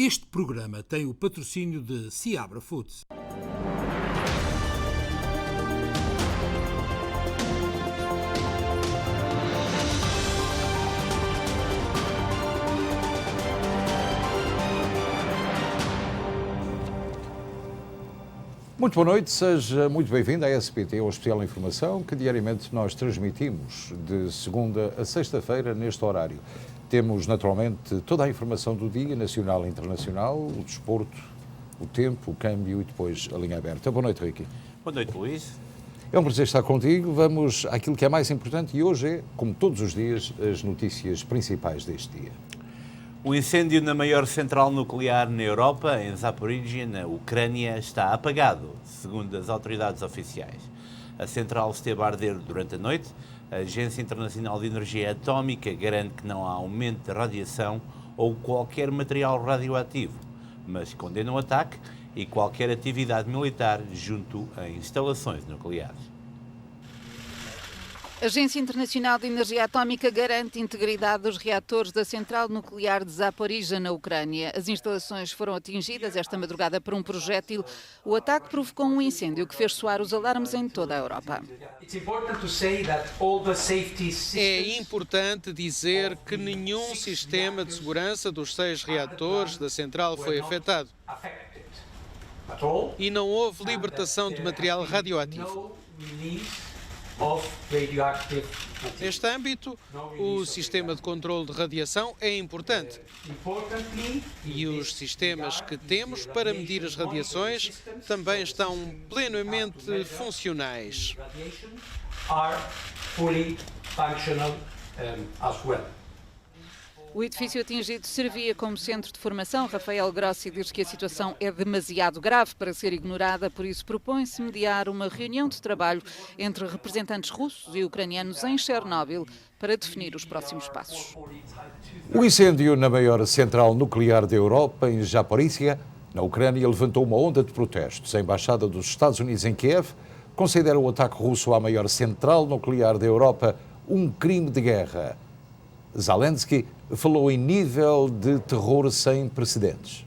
Este programa tem o patrocínio de Seabra Foods. Muito boa noite, seja muito bem-vindo à SPT, ao Especial Informação, que diariamente nós transmitimos de segunda a sexta-feira neste horário. Temos, naturalmente, toda a informação do dia, nacional e internacional, o desporto, o tempo, o câmbio e depois a linha aberta. Boa noite, Ricky. Boa noite, Luís. É um prazer estar contigo. Vamos àquilo que é mais importante e hoje é, como todos os dias, as notícias principais deste dia. O incêndio na maior central nuclear na Europa, em Zaporizhia, na Ucrânia, está apagado, segundo as autoridades oficiais. A central esteve a arder durante a noite. A Agência Internacional de Energia Atómica garante que não há aumento de radiação ou qualquer material radioativo, mas condena o ataque e qualquer atividade militar junto a instalações nucleares. A Agência Internacional de Energia Atómica garante a integridade dos reatores da central nuclear de Zaporizhia, na Ucrânia. As instalações foram atingidas esta madrugada por um projétil. O ataque provocou um incêndio que fez soar os alarmes em toda a Europa. É importante dizer que nenhum sistema de segurança dos 6 reatores da central foi afetado. E não houve libertação de material radioativo. Neste âmbito, o sistema de controle de radiação é importante. E os sistemas que temos para medir as radiações também estão plenamente funcionais. O edifício atingido servia como centro de formação. Rafael Grossi diz que a situação é demasiado grave para ser ignorada, por isso propõe-se mediar uma reunião de trabalho entre representantes russos e ucranianos em Chernobyl para definir os próximos passos. O incêndio na maior central nuclear da Europa, em Zaporizhia, na Ucrânia, levantou uma onda de protestos. A Embaixada dos Estados Unidos em Kiev considera o ataque russo à maior central nuclear da Europa um crime de guerra. Zelensky falou em nível de terror sem precedentes.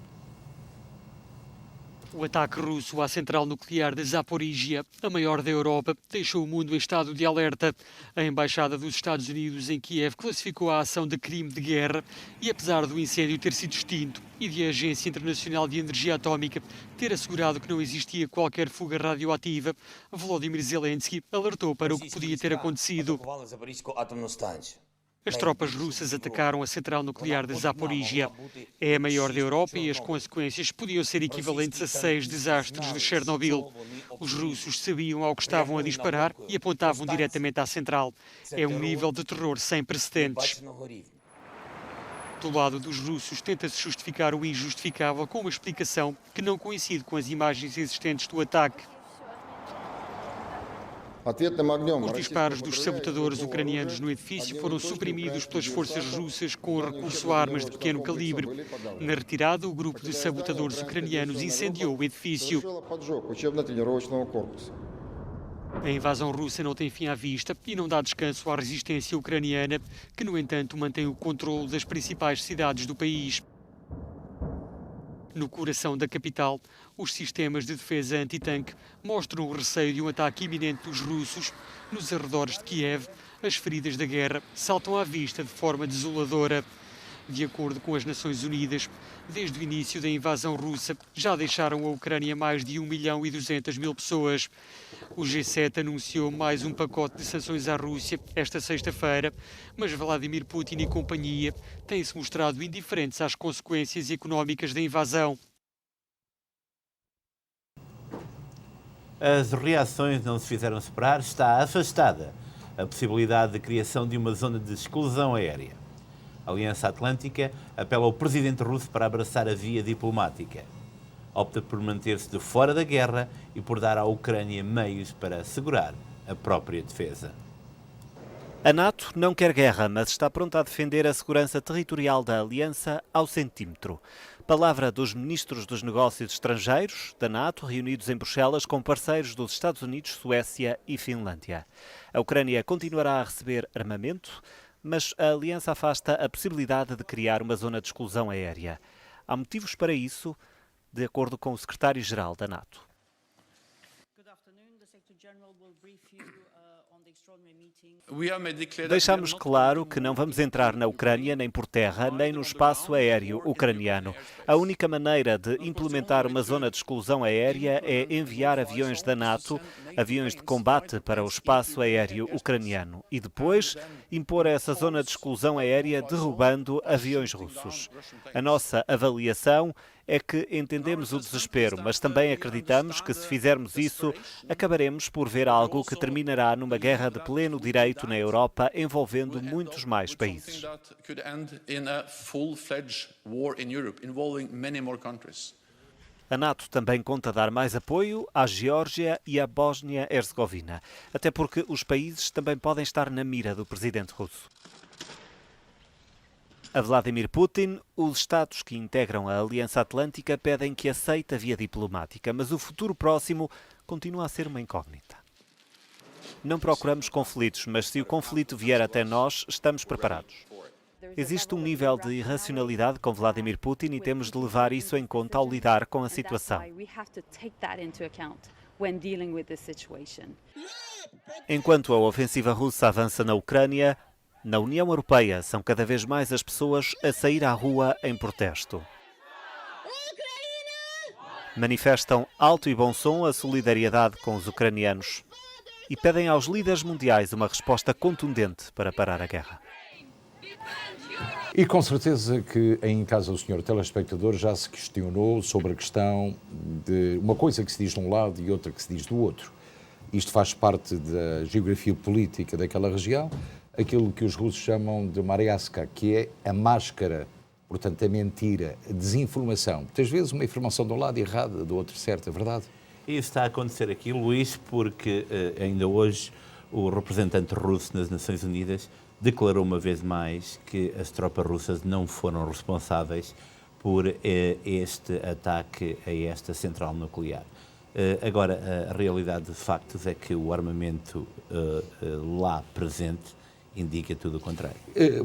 O ataque russo à central nuclear de Zaporizhia, a maior da Europa, deixou o mundo em estado de alerta. A Embaixada dos Estados Unidos em Kiev classificou a ação de crime de guerra e, apesar do incêndio ter sido extinto e de a Agência Internacional de Energia Atómica ter assegurado que não existia qualquer fuga radioativa, Volodymyr Zelensky alertou para o que podia ter acontecido. As tropas russas atacaram a central nuclear de Zaporizhia. É a maior da Europa e as consequências podiam ser equivalentes a 6 desastres de Chernobyl. Os russos sabiam ao que estavam a disparar e apontavam diretamente à central. É um nível de terror sem precedentes. Do lado dos russos, tenta-se justificar o injustificável com uma explicação que não coincide com as imagens existentes do ataque. Os disparos dos sabotadores ucranianos no edifício foram suprimidos pelas forças russas com o recurso a armas de pequeno calibre. Na retirada, o grupo de sabotadores ucranianos incendiou o edifício. A invasão russa não tem fim à vista e não dá descanso à resistência ucraniana, que, no entanto, mantém o controle das principais cidades do país. No coração da capital, os sistemas de defesa antitanque mostram o receio de um ataque iminente dos russos. Nos arredores de Kiev, as feridas da guerra saltam à vista de forma desoladora. De acordo com as Nações Unidas, desde o início da invasão russa, já deixaram a Ucrânia mais de 1.200.000 pessoas. O G7 anunciou mais um pacote de sanções à Rússia esta sexta-feira, mas Vladimir Putin e companhia têm-se mostrado indiferentes às consequências económicas da invasão. As reações não se fizeram esperar. Está afastada a possibilidade de criação de uma zona de exclusão aérea. A Aliança Atlântica apela ao presidente russo para abraçar a via diplomática. Opta por manter-se de fora da guerra e por dar à Ucrânia meios para assegurar a própria defesa. A NATO não quer guerra, mas está pronta a defender a segurança territorial da Aliança ao centímetro. Palavra dos ministros dos negócios estrangeiros da NATO, reunidos em Bruxelas com parceiros dos Estados Unidos, Suécia e Finlândia. A Ucrânia continuará a receber armamento, mas a Aliança afasta a possibilidade de criar uma zona de exclusão aérea. Há motivos para isso, de acordo com o secretário-geral da NATO. Deixamos claro que não vamos entrar na Ucrânia nem por terra, nem no espaço aéreo ucraniano. A única maneira de implementar uma zona de exclusão aérea é enviar aviões da NATO, aviões de combate para o espaço aéreo ucraniano e depois impor essa zona de exclusão aérea derrubando aviões russos. A nossa avaliação é que entendemos o desespero, mas também acreditamos que se fizermos isso, acabaremos por ver algo que terminará numa guerra de pleno direito na Europa, envolvendo muitos mais países. A NATO também conta dar mais apoio à Geórgia e à Bósnia-Herzegovina, até porque os países também podem estar na mira do presidente russo. A Vladimir Putin, os Estados que integram a Aliança Atlântica pedem que aceite a via diplomática, mas o futuro próximo continua a ser uma incógnita. Não procuramos conflitos, mas se o conflito vier até nós, estamos preparados. Existe um nível de irracionalidade com Vladimir Putin e temos de levar isso em conta ao lidar com a situação. Enquanto a ofensiva russa avança na Ucrânia, na União Europeia são cada vez mais as pessoas a sair à rua em protesto. Manifestam alto e bom som a solidariedade com os ucranianos e pedem aos líderes mundiais uma resposta contundente para parar a guerra. E com certeza que em casa o senhor telespectador já se questionou sobre a questão de uma coisa que se diz de um lado e outra que se diz do outro. Isto faz parte da geografia política daquela região, aquilo que os russos chamam de mariaska, que é a máscara, portanto a mentira, a desinformação. Muitas vezes uma informação de um lado errada, do outro certa, é verdade? Isso está a acontecer aqui, Luís, porque ainda hoje o representante russo nas Nações Unidas declarou uma vez mais que as tropas russas não foram responsáveis por este ataque a esta central nuclear. Agora, a realidade de factos é que o armamento lá presente indica tudo o contrário.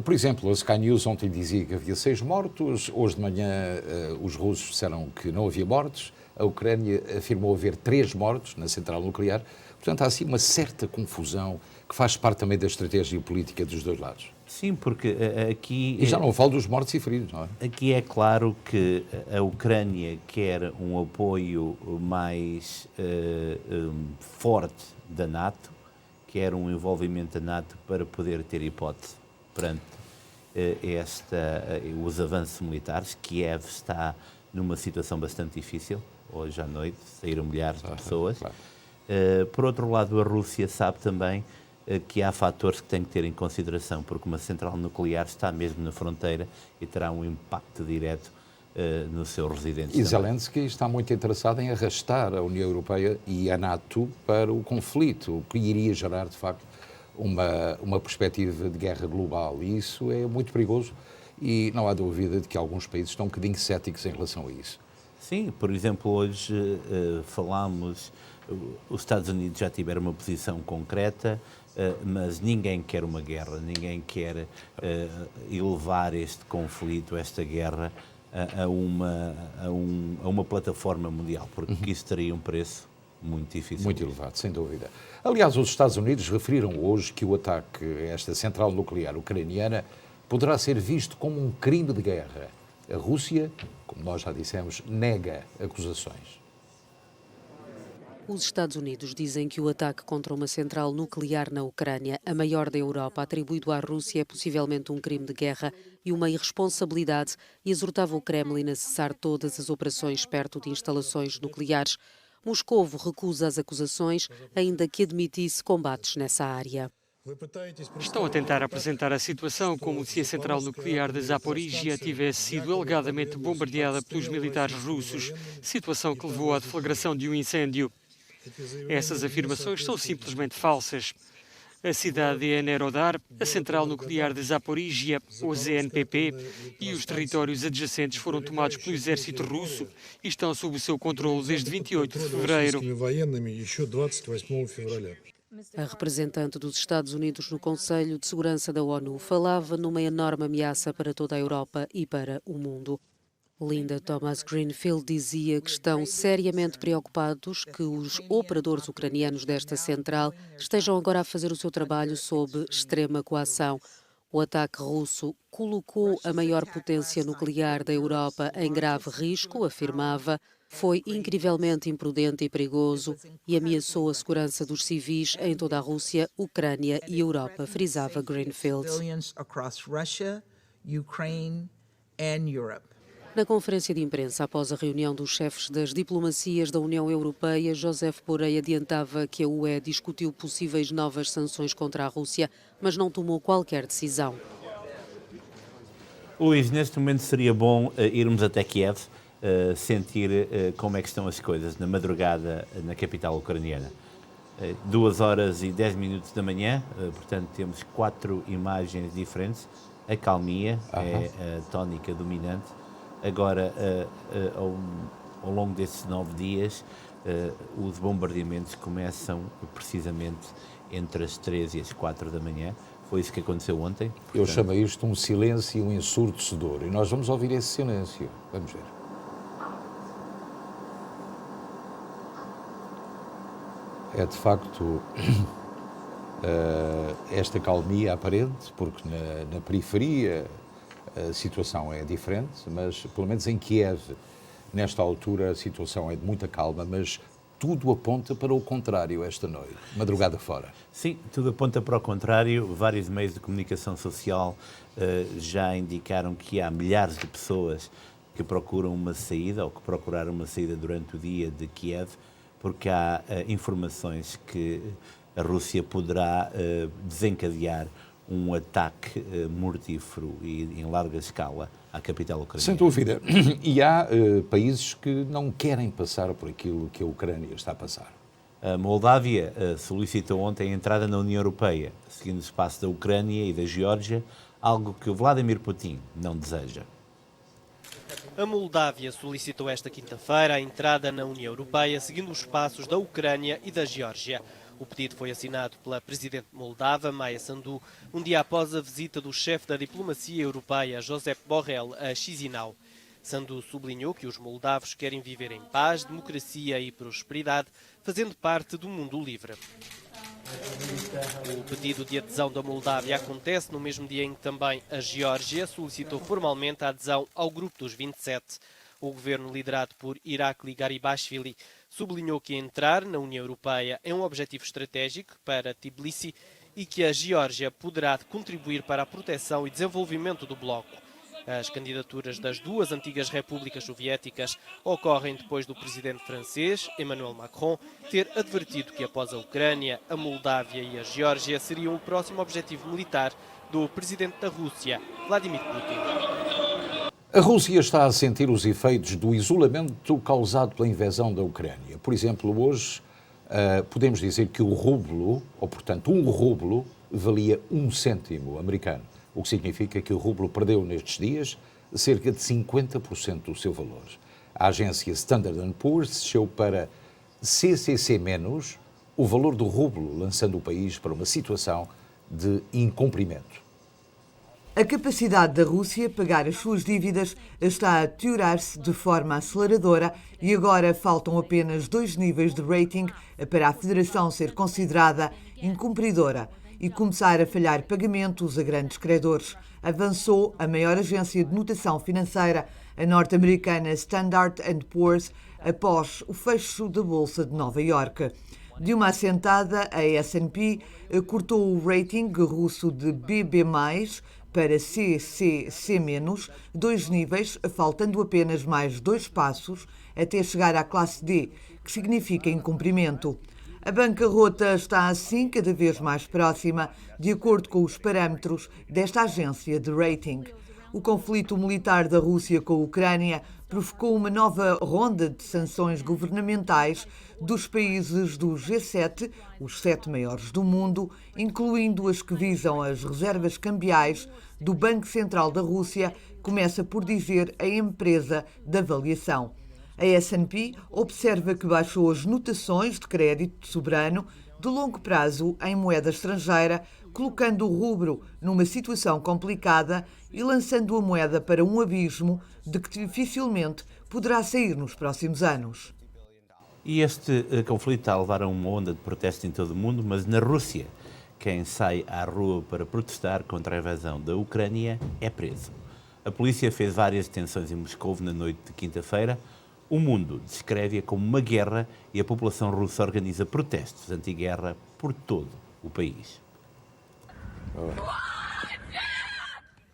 Por exemplo, a Sky News ontem dizia que havia 6 mortos, hoje de manhã os russos disseram que não havia mortos, a Ucrânia afirmou haver 3 mortos na central nuclear, portanto há assim uma certa confusão que faz parte também da estratégia política dos dois lados. Sim, porque aqui... E já não falo dos mortos e feridos, não é? Aqui é claro que a Ucrânia quer um apoio mais forte da NATO, quer um envolvimento da NATO para poder ter hipótese perante os avanços militares. Kiev está numa situação bastante difícil. Hoje à noite saíram milhares de pessoas. Claro. Por outro lado, a Rússia sabe também que há fatores que tem que ter em consideração, porque uma central nuclear está mesmo na fronteira e terá um impacto direto no seu residente. E Zelensky está muito interessado em arrastar a União Europeia e a NATO para o conflito, o que iria gerar, de facto, uma perspectiva de guerra global. E isso é muito perigoso e não há dúvida de que alguns países estão um bocadinho céticos em relação a isso. Sim, por exemplo, hoje falámos, os Estados Unidos já tiveram uma posição concreta, mas ninguém quer uma guerra, ninguém quer elevar este conflito, esta guerra, a uma plataforma mundial, porque isso teria um preço muito difícil. Muito elevado, sem dúvida. Aliás, os Estados Unidos referiram hoje que o ataque a esta central nuclear ucraniana poderá ser visto como um crime de guerra. A Rússia, como nós já dissemos, nega acusações. Os Estados Unidos dizem que o ataque contra uma central nuclear na Ucrânia, a maior da Europa, atribuído à Rússia, é possivelmente um crime de guerra e uma irresponsabilidade, e exortava o Kremlin a cessar todas as operações perto de instalações nucleares. Moscovo recusa as acusações, ainda que admitisse combates nessa área. Estão a tentar apresentar a situação como se a central nuclear de Zaporizhia tivesse sido alegadamente bombardeada pelos militares russos, situação que levou à deflagração de um incêndio. Essas afirmações são simplesmente falsas. A cidade de Enerodar, a central nuclear de Zaporizhia, ou ZNPP, e os territórios adjacentes foram tomados pelo exército russo e estão sob o seu controle desde 28 de fevereiro. A representante dos Estados Unidos no Conselho de Segurança da ONU falava numa enorme ameaça para toda a Europa e para o mundo. Linda Thomas-Greenfield dizia que estão seriamente preocupados que os operadores ucranianos desta central estejam agora a fazer o seu trabalho sob extrema coação. O ataque russo colocou a maior potência nuclear da Europa em grave risco, afirmava, foi incrivelmente imprudente e perigoso e ameaçou a segurança dos civis em toda a Rússia, Ucrânia e Europa, frisava Greenfield. Na conferência de imprensa após a reunião dos chefes das diplomacias da União Europeia, Josep Borrell adiantava que a UE discutiu possíveis novas sanções contra a Rússia, mas não tomou qualquer decisão. Luís, neste momento seria bom irmos até Kiev, sentir como é que estão as coisas na madrugada na capital ucraniana. 2h10 da manhã, portanto temos 4 imagens diferentes. A calmia é a tónica dominante. Agora, ao longo desses 9 dias, os bombardeamentos começam precisamente entre as 3 e as 4 da manhã. Foi isso que aconteceu ontem. Portanto, eu chamei isto um silêncio ensurdecedor e nós vamos ouvir esse silêncio. Vamos ver. É de facto esta calmia aparente, porque na periferia a situação é diferente, mas pelo menos em Kiev, nesta altura, a situação é de muita calma, mas tudo aponta para o contrário esta noite, madrugada fora. Sim, tudo aponta para o contrário. Vários meios de comunicação social já indicaram que há milhares de pessoas que procuram uma saída ou que procuraram uma saída durante o dia de Kiev, porque há informações que a Rússia poderá desencadear um ataque mortífero e em larga escala à capital ucraniana. Sem dúvida. E há países que não querem passar por aquilo que a Ucrânia está a passar. A Moldávia solicitou ontem a entrada na União Europeia, seguindo o espaço da Ucrânia e da Geórgia, algo que o Vladimir Putin não deseja. A Moldávia solicitou esta quinta-feira a entrada na União Europeia, seguindo os passos da Ucrânia e da Geórgia. O pedido foi assinado pela presidente moldava, Maia Sandu, um dia após a visita do chefe da diplomacia europeia, Josep Borrell, a Chisinau. Sandu sublinhou que os moldavos querem viver em paz, democracia e prosperidade, fazendo parte do mundo livre. O pedido de adesão da Moldávia acontece no mesmo dia em que também a Geórgia solicitou formalmente a adesão ao Grupo dos 27. O governo liderado por Irakli Garibashvili sublinhou que entrar na União Europeia é um objetivo estratégico para Tbilisi e que a Geórgia poderá contribuir para a proteção e desenvolvimento do bloco. As candidaturas das duas antigas repúblicas soviéticas ocorrem depois do presidente francês, Emmanuel Macron, ter advertido que após a Ucrânia, a Moldávia e a Geórgia seriam o próximo objetivo militar do presidente da Rússia, Vladimir Putin. A Rússia está a sentir os efeitos do isolamento causado pela invasão da Ucrânia. Por exemplo, hoje podemos dizer que o rublo, ou portanto um rublo, valia 1 cêntimo americano, o que significa que o rublo perdeu nestes dias cerca de 50% do seu valor. A agência Standard & Poor's desceu para CCC- o valor do rublo, lançando o país para uma situação de incumprimento. A capacidade da Rússia pagar as suas dívidas está a deteriorar-se de forma aceleradora e agora faltam apenas 2 níveis de rating para a Federação ser considerada incumpridora e começar a falhar pagamentos a grandes credores, avançou a maior agência de notação financeira, a norte-americana Standard & Poor's, após o fecho da Bolsa de Nova Iorque. De uma assentada, a S&P cortou o rating russo de BB+, para CCC-, 2 níveis, faltando apenas mais 2 passos até chegar à classe D, que significa incumprimento. A bancarrota está assim cada vez mais próxima, de acordo com os parâmetros desta agência de rating. O conflito militar da Rússia com a Ucrânia provocou uma nova ronda de sanções governamentais dos países do G7, os 7 maiores do mundo, incluindo as que visam as reservas cambiais do Banco Central da Rússia, começa por dizer a empresa de avaliação. A S&P observa que baixou as notações de crédito soberano de longo prazo em moeda estrangeira, colocando o rubro numa situação complicada e lançando a moeda para um abismo de que dificilmente poderá sair nos próximos anos. E este conflito está a levar a uma onda de protesto em todo o mundo, mas na Rússia, quem sai à rua para protestar contra a invasão da Ucrânia é preso. A polícia fez várias detenções em Moscou na noite de quinta-feira. O mundo descreve-a como uma guerra e a população russa organiza protestos anti-guerra por todo o país.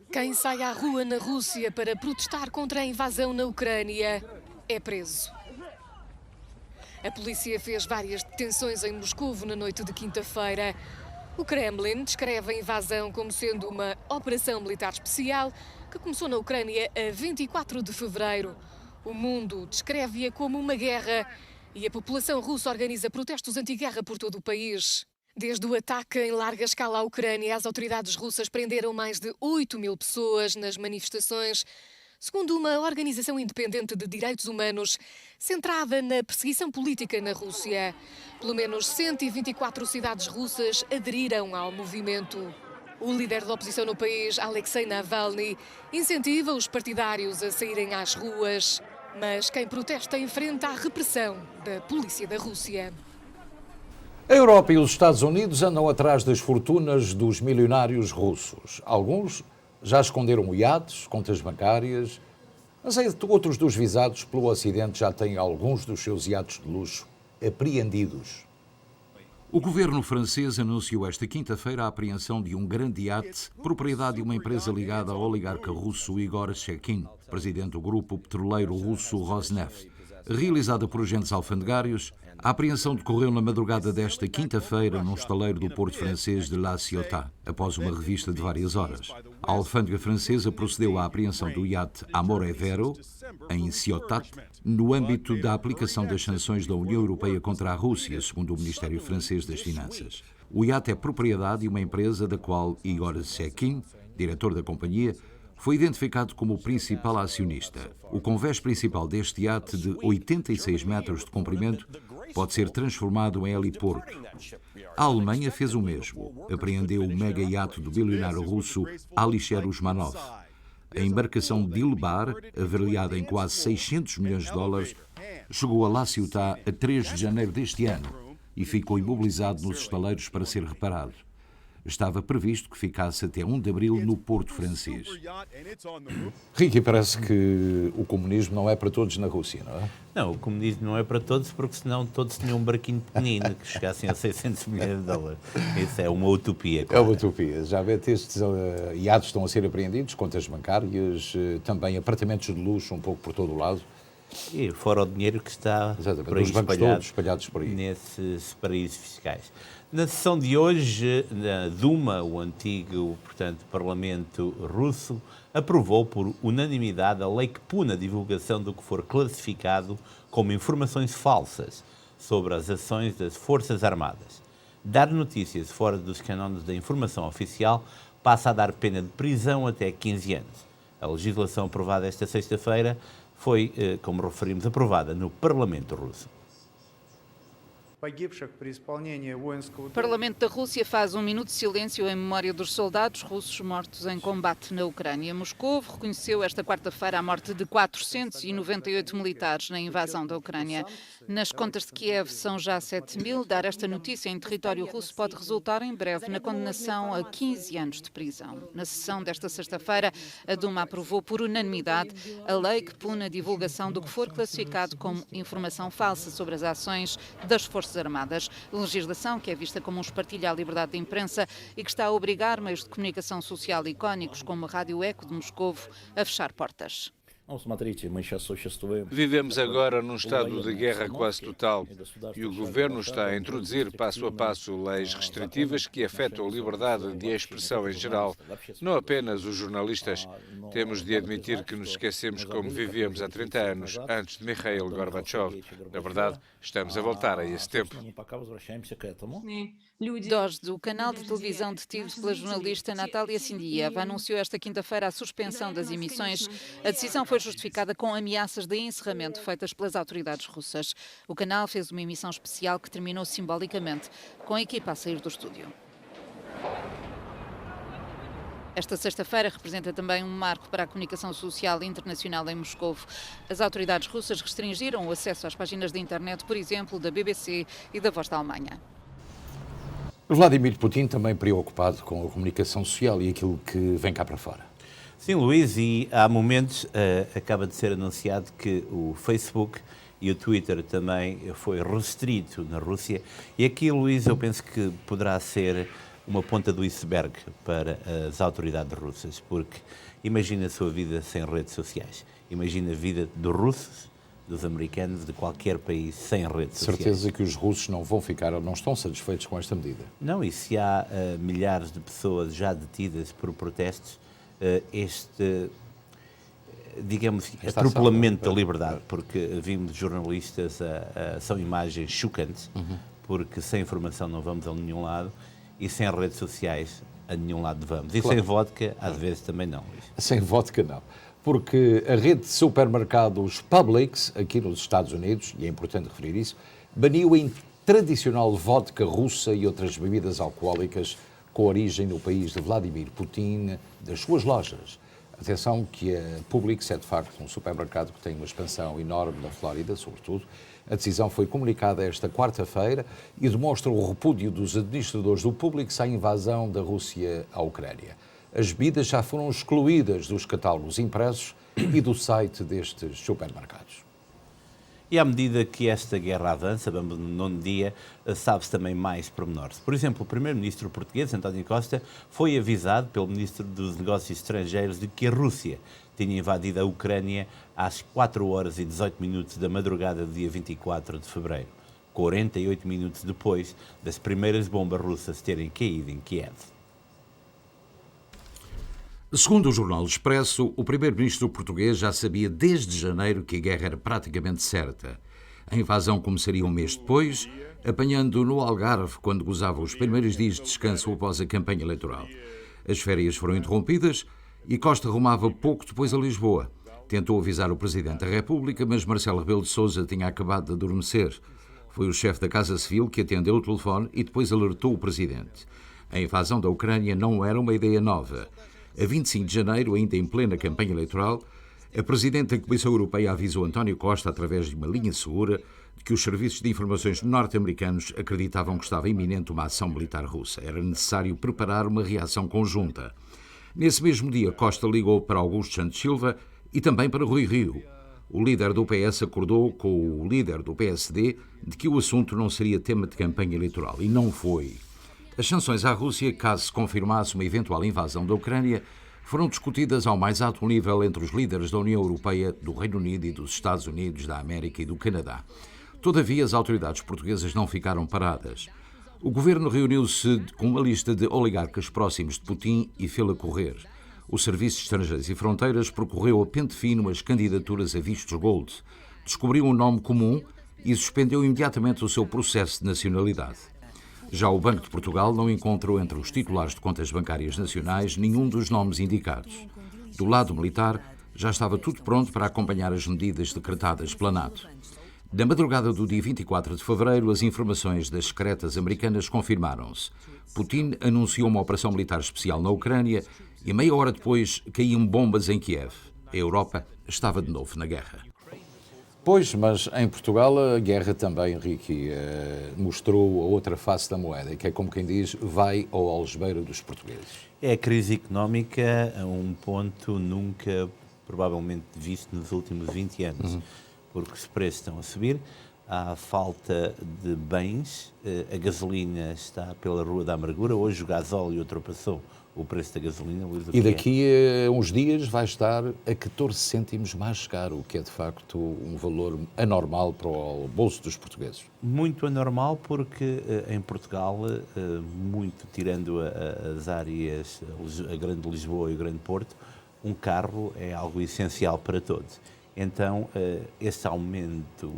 Quem sai à rua na Rússia para protestar contra a invasão na Ucrânia é preso. A polícia fez várias detenções em Moscou na noite de quinta-feira. O Kremlin descreve a invasão como sendo uma operação militar especial que começou na Ucrânia a 24 de fevereiro. O mundo descreve-a como uma guerra e a população russa organiza protestos anti-guerra por todo o país. Desde o ataque em larga escala à Ucrânia, as autoridades russas prenderam mais de 8.000 pessoas nas manifestações, segundo uma organização independente de direitos humanos centrada na perseguição política na Rússia. Pelo menos 124 cidades russas aderiram ao movimento. O líder da oposição no país, Alexei Navalny, incentiva os partidários a saírem às ruas, mas quem protesta enfrenta a repressão da polícia da Rússia. A Europa e os Estados Unidos andam atrás das fortunas dos milionários russos. Alguns já esconderam iates, contas bancárias, mas outros dos visados pelo Ocidente já têm alguns dos seus iates de luxo apreendidos. O governo francês anunciou esta quinta-feira a apreensão de um grande iate, propriedade de uma empresa ligada ao oligarca russo Igor Shekin, presidente do grupo petroleiro russo Rosneft. Realizada por agentes alfandegários, a apreensão decorreu na madrugada desta quinta-feira num estaleiro do porto francês de La Ciotat, após uma revista de várias horas. A alfândega francesa procedeu à apreensão do iate Amore Vero, em Ciotat, no âmbito da aplicação das sanções da União Europeia contra a Rússia, segundo o Ministério Francês das Finanças. O iate é propriedade de uma empresa da qual Igor Shekin, diretor da companhia, foi identificado como o principal acionista. O convés principal deste iate, de 86 metros de comprimento, pode ser transformado em heliporto. A Alemanha fez o mesmo. Apreendeu o mega iate do bilionário russo Alisher Usmanov. A embarcação Dilbar, avaliada em quase 600 milhões de dólares, chegou a La Ciotat a 3 de janeiro deste ano e ficou imobilizado nos estaleiros para ser reparado. Estava previsto que ficasse até 1 de abril no porto francês. Ricky, parece que o comunismo não é para todos na Rússia, não é? Não, o comunismo não é para todos, porque senão todos tinham um barquinho pequenino que chegassem a 600 milhões de dólares. Isso é uma utopia. Claro. É uma utopia. Já vê, estes iates estão a ser apreendidos, contas bancárias, também apartamentos de luxo um pouco por todo o lado. E fora o dinheiro que está por aí os bancos todos espalhados por aí. Nesses paraísos fiscais. Na sessão de hoje, a Duma, o antigo, portanto, Parlamento russo, aprovou por unanimidade a lei que pune a divulgação do que for classificado como informações falsas sobre as ações das Forças Armadas. Dar notícias fora dos cânones da informação oficial passa a dar pena de prisão até 15 anos. A legislação aprovada esta sexta-feira foi, como referimos, aprovada no Parlamento russo. O Parlamento da Rússia faz um minuto de silêncio em memória dos soldados russos mortos em combate na Ucrânia. Moscou reconheceu esta quarta-feira a morte de 498 militares na invasão da Ucrânia. Nas contas de Kiev são já 7.000. Dar esta notícia em território russo pode resultar em breve na condenação a 15 anos de prisão. Na sessão desta sexta-feira, a Duma aprovou por unanimidade a lei que pune a divulgação do que for classificado como informação falsa sobre as ações das Forças Armadas. Legislação que é vista como um espartilho à liberdade de imprensa e que está a obrigar meios de comunicação social icónicos como a Rádio Eco de Moscovo a fechar portas. Vivemos agora num estado de guerra quase total e o governo está a introduzir passo a passo leis restritivas que afetam a liberdade de expressão em geral, não apenas os jornalistas. Temos de admitir que nos esquecemos como vivíamos há 30 anos, antes de Mikhail Gorbachev. Na verdade, estamos a voltar a esse tempo. DOS, do canal de televisão detido pela jornalista Natalia Sindiev, anunciou esta quinta-feira a suspensão das emissões. A decisão foi justificada com ameaças de encerramento feitas pelas autoridades russas. O canal fez uma emissão especial que terminou simbolicamente com a equipa a sair do estúdio. Esta sexta-feira representa também um marco para a comunicação social internacional em Moscovo. As autoridades russas restringiram o acesso às páginas de internet, por exemplo, da BBC e da Voz da Alemanha. Vladimir Putin também preocupado com a comunicação social e aquilo que vem cá para fora. Sim, Luís, e há momentos acaba de ser anunciado que o Facebook e o Twitter também foi restrito na Rússia. E aqui, Luís, eu penso que poderá ser uma ponta do iceberg para as autoridades russas, porque imagina a sua vida sem redes sociais, imagina a vida dos russos, dos americanos, de qualquer país sem redes sociais. Certeza que os russos não vão ficar ou não estão satisfeitos com esta medida. Não, e se há milhares de pessoas já detidas por protestos, digamos, atropelamento da liberdade, porque vimos jornalistas, são imagens chocantes, porque sem informação não vamos a nenhum lado, e sem redes sociais a nenhum lado vamos. E claro, sem vodka, às vezes também não. Sem vodka não. Porque a rede de supermercados Publix, aqui nos Estados Unidos, e é importante referir isso, baniu a tradicional vodka russa e outras bebidas alcoólicas com origem no país de Vladimir Putin, das suas lojas. Atenção que a Publix é de facto um supermercado que tem uma expansão enorme na Flórida, sobretudo. A decisão foi comunicada esta quarta-feira e demonstra o repúdio dos administradores do Publix à invasão da Rússia à Ucrânia. As bebidas já foram excluídas dos catálogos impressos e do site destes supermercados. E à medida que esta guerra avança, vamos no 9º dia, sabe-se também mais pormenores. Por exemplo, o primeiro-ministro português, António Costa, foi avisado pelo ministro dos Negócios Estrangeiros de que a Rússia tinha invadido a Ucrânia às 4h18 da madrugada do dia 24 de fevereiro, 48 minutos depois das primeiras bombas russas terem caído em Kiev. Segundo o jornal Expresso, o primeiro-ministro português já sabia desde janeiro que a guerra era praticamente certa. A invasão começaria um mês depois, apanhando no Algarve quando gozava os primeiros dias de descanso após a campanha eleitoral. As férias foram interrompidas e Costa rumava pouco depois a Lisboa. Tentou avisar o Presidente da República, mas Marcelo Rebelo de Sousa tinha acabado de adormecer. Foi o chefe da Casa Civil que atendeu o telefone e depois alertou o Presidente. A invasão da Ucrânia não era uma ideia nova. A 25 de janeiro, ainda em plena campanha eleitoral, a Presidente da Comissão Europeia avisou António Costa, através de uma linha segura, de que os serviços de informações norte-americanos acreditavam que estava iminente uma ação militar russa. Era necessário preparar uma reação conjunta. Nesse mesmo dia, Costa ligou para Augusto Santos Silva e também para Rui Rio. O líder do PS acordou com o líder do PSD de que o assunto não seria tema de campanha eleitoral, e não foi. As sanções à Rússia, caso se confirmasse uma eventual invasão da Ucrânia, foram discutidas ao mais alto nível entre os líderes da União Europeia, do Reino Unido e dos Estados Unidos da América e do Canadá. Todavia, as autoridades portuguesas não ficaram paradas. O governo reuniu-se com uma lista de oligarcas próximos de Putin e fê-la correr. O Serviço de Estrangeiros e Fronteiras percorreu a pente fino as candidaturas a vistos gold, descobriu um nome comum e suspendeu imediatamente o seu processo de nacionalidade. Já o Banco de Portugal não encontrou entre os titulares de contas bancárias nacionais nenhum dos nomes indicados. Do lado militar, já estava tudo pronto para acompanhar as medidas decretadas pela NATO. Na madrugada do dia 24 de fevereiro, as informações das secretas americanas confirmaram-se. Putin anunciou uma operação militar especial na Ucrânia e meia hora depois caíam bombas em Kiev. A Europa estava de novo na guerra. Pois, mas em Portugal a guerra também, Ricky, mostrou a outra face da moeda, que é como quem diz, vai ao algebeiro dos portugueses. É a crise económica a um ponto nunca, provavelmente, visto nos últimos 20 anos, porque os preços estão a subir, há falta de bens, a gasolina está pela Rua da Amargura, hoje o gasóleo ultrapassou o preço da gasolina. E daqui a uns dias vai estar a 14 cêntimos mais caro, o que é de facto um valor anormal para o bolso dos portugueses. Muito anormal porque em Portugal, muito tirando as áreas, a Grande Lisboa e o Grande Porto, um carro é algo essencial para todos. Então, esse aumento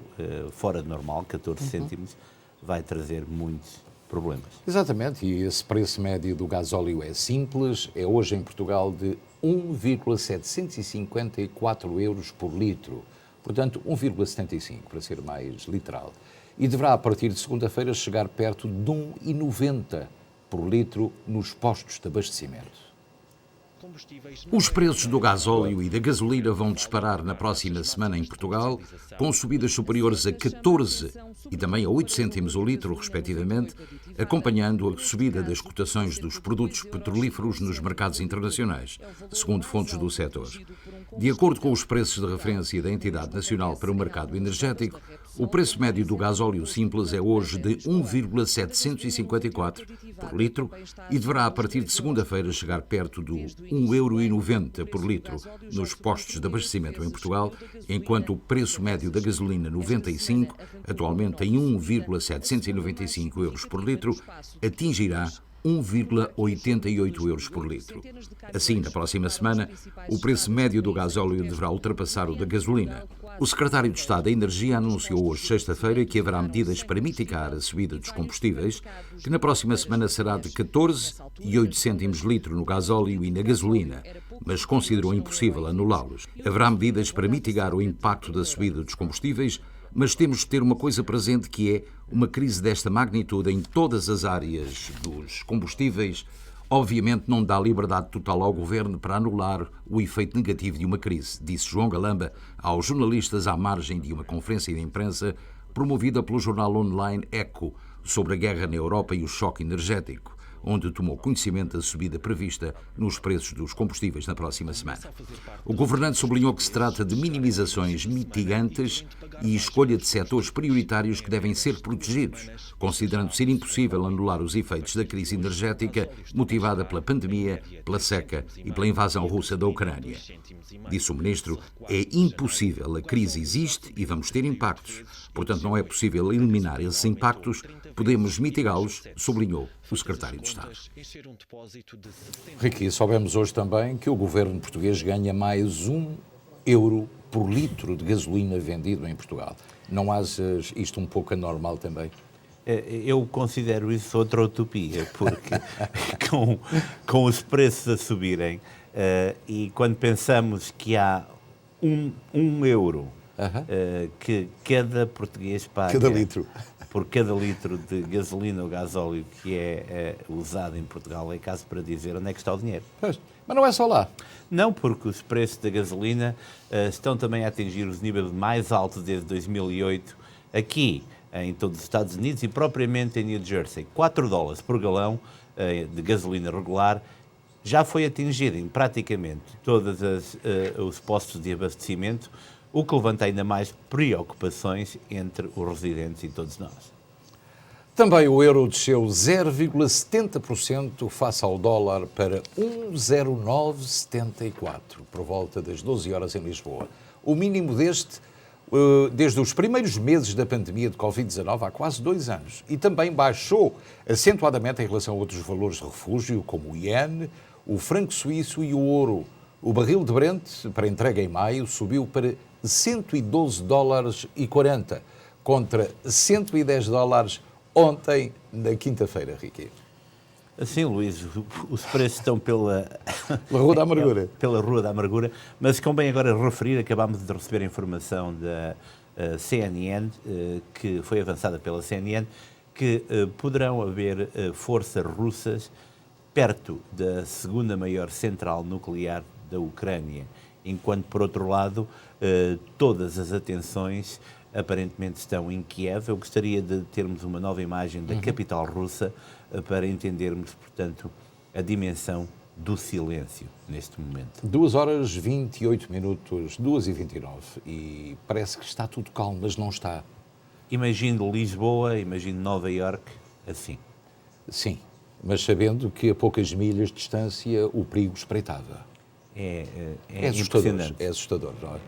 fora de normal, 14 cêntimos, vai trazer muitos problemas. Exatamente, e esse preço médio do gasóleo é simples, é hoje em Portugal de 1,754 euros por litro, portanto 1,75 para ser mais literal, e deverá a partir de segunda-feira chegar perto de 1,90 por litro nos postos de abastecimento. Os preços do gasóleo e da gasolina vão disparar na próxima semana em Portugal, com subidas superiores a 14 e também a 8 cêntimos o litro, respectivamente, acompanhando a subida das cotações dos produtos petrolíferos nos mercados internacionais, segundo fontes do setor. De acordo com os preços de referência da Entidade Nacional para o Mercado Energético, o preço médio do gasóleo simples é hoje de 1,754 por litro e deverá, a partir de segunda-feira, chegar perto do 1,90 € por litro nos postos de abastecimento em Portugal, enquanto o preço médio da gasolina 95, atualmente em 1,795 € por litro, atingirá 1,88 € por litro. Assim, na próxima semana, o preço médio do gasóleo deverá ultrapassar o da gasolina. O secretário de Estado da Energia anunciou hoje, sexta-feira, que haverá medidas para mitigar a subida dos combustíveis, que na próxima semana será de 14,8 cêntimos litro no gasóleo e na gasolina, mas considerou impossível anulá-los. Haverá medidas para mitigar o impacto da subida dos combustíveis, mas temos de ter uma coisa presente, que é uma crise desta magnitude em todas as áreas dos combustíveis. Obviamente não dá liberdade total ao Governo para anular o efeito negativo de uma crise, disse João Galamba aos jornalistas à margem de uma conferência de imprensa promovida pelo jornal online Eco sobre a guerra na Europa e o choque energético, onde tomou conhecimento da subida prevista nos preços dos combustíveis na próxima semana. O governante sublinhou que se trata de minimizações mitigantes e escolha de setores prioritários que devem ser protegidos, considerando ser impossível anular os efeitos da crise energética motivada pela pandemia, pela seca e pela invasão russa da Ucrânia. Disse o ministro, é impossível, a crise existe e vamos ter impactos. Portanto, não é possível eliminar esses impactos, podemos mitigá-los, sublinhou o secretário de Estado. Ricky, soubemos hoje também que o governo português ganha mais €1 por litro de gasolina vendido em Portugal. Não achas isto um pouco anormal também? Eu considero isso outra utopia, porque com os preços a subirem e quando pensamos que há €1 que cada português paga por cada litro de gasolina ou gasóleo que é usado em Portugal, é caso para dizer onde é que está o dinheiro. Pois, mas não é só lá. Não, porque os preços da gasolina estão também a atingir os níveis mais altos desde 2008 aqui em todos os Estados Unidos e propriamente em New Jersey. $4 por galão de gasolina regular já foi atingido em praticamente todos os postos de abastecimento, o que levanta ainda mais preocupações entre os residentes e todos nós. Também o euro desceu 0,70% face ao dólar para 1,0974, por volta das 12 horas em Lisboa. O mínimo desde os primeiros meses da pandemia de Covid-19, há quase 2 anos. E também baixou acentuadamente em relação a outros valores de refúgio, como o iene, o franco suíço e o ouro. O barril de Brent, para entrega em maio, subiu para $112,40, contra $110 ontem, na quinta-feira, Ricky. Sim, Luís, os preços estão pela Rua da Amargura. Pela Rua da Amargura, mas convém agora referir, acabámos de receber a informação da CNN, que foi avançada pela CNN, que poderão haver forças russas perto da segunda maior central nuclear da Ucrânia, enquanto, por outro lado, todas as atenções aparentemente estão em Kiev. Eu gostaria de termos uma nova imagem da capital russa para entendermos, portanto, a dimensão do silêncio neste momento. 2h28, 2h29, e parece que está tudo calmo, mas não está. Imagino Lisboa, imagino Nova Iorque, assim. Sim, mas sabendo que a poucas milhas de distância o perigo espreitava. É assustador, é assustador, não é?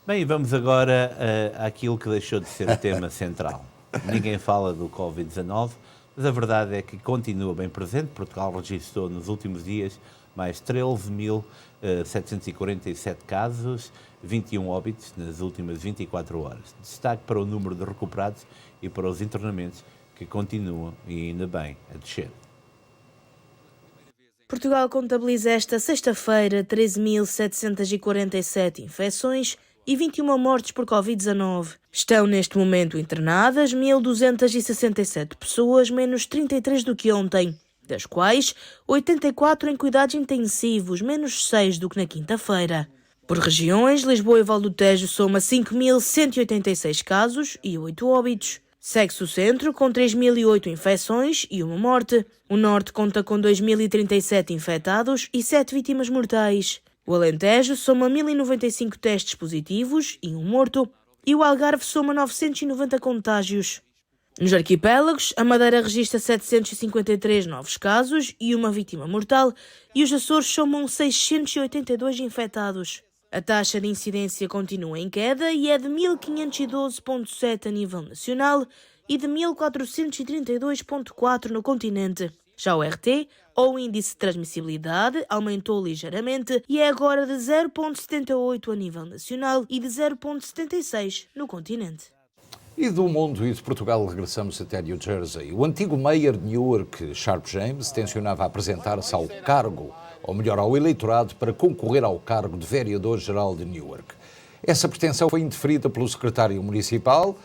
Bem, vamos agora àquilo que deixou de ser o tema central. Ninguém fala do Covid-19, mas a verdade é que continua bem presente. Portugal registrou nos últimos dias mais 13.747 casos, 21 óbitos nas últimas 24 horas. Destaque para o número de recuperados e para os internamentos, que continuam, e ainda bem, a descer. Portugal contabiliza esta sexta-feira 13.747 infecções e 21 mortes por Covid-19. Estão neste momento internadas 1.267 pessoas, menos 33 do que ontem. das quais 84 em cuidados intensivos, menos 6 do que na quinta-feira. Por regiões, Lisboa e Val do Tejo soma 5.186 casos e 8 óbitos. Segue-se o centro, com 3.008 infecções e 1 morte. O norte conta com 2.037 infectados e 7 vítimas mortais. O Alentejo soma 1.095 testes positivos e 1 morto. E o Algarve soma 990 contágios. Nos arquipélagos, a Madeira registra 753 novos casos e 1 vítima mortal, e os Açores somam 682 infectados. A taxa de incidência continua em queda e é de 1.512,7 a nível nacional e de 1.432,4 no continente. Já o RT, ou índice de transmissibilidade, aumentou ligeiramente e é agora de 0,78 a nível nacional e de 0,76 no continente. E do mundo e de Portugal regressamos até New Jersey. O antigo mayor de Newark, Sharp James, tencionava apresentar-se ao cargo, ou melhor, ao eleitorado, para concorrer ao cargo de vereador-geral de Newark. Essa pretensão foi indeferida pelo secretário municipal,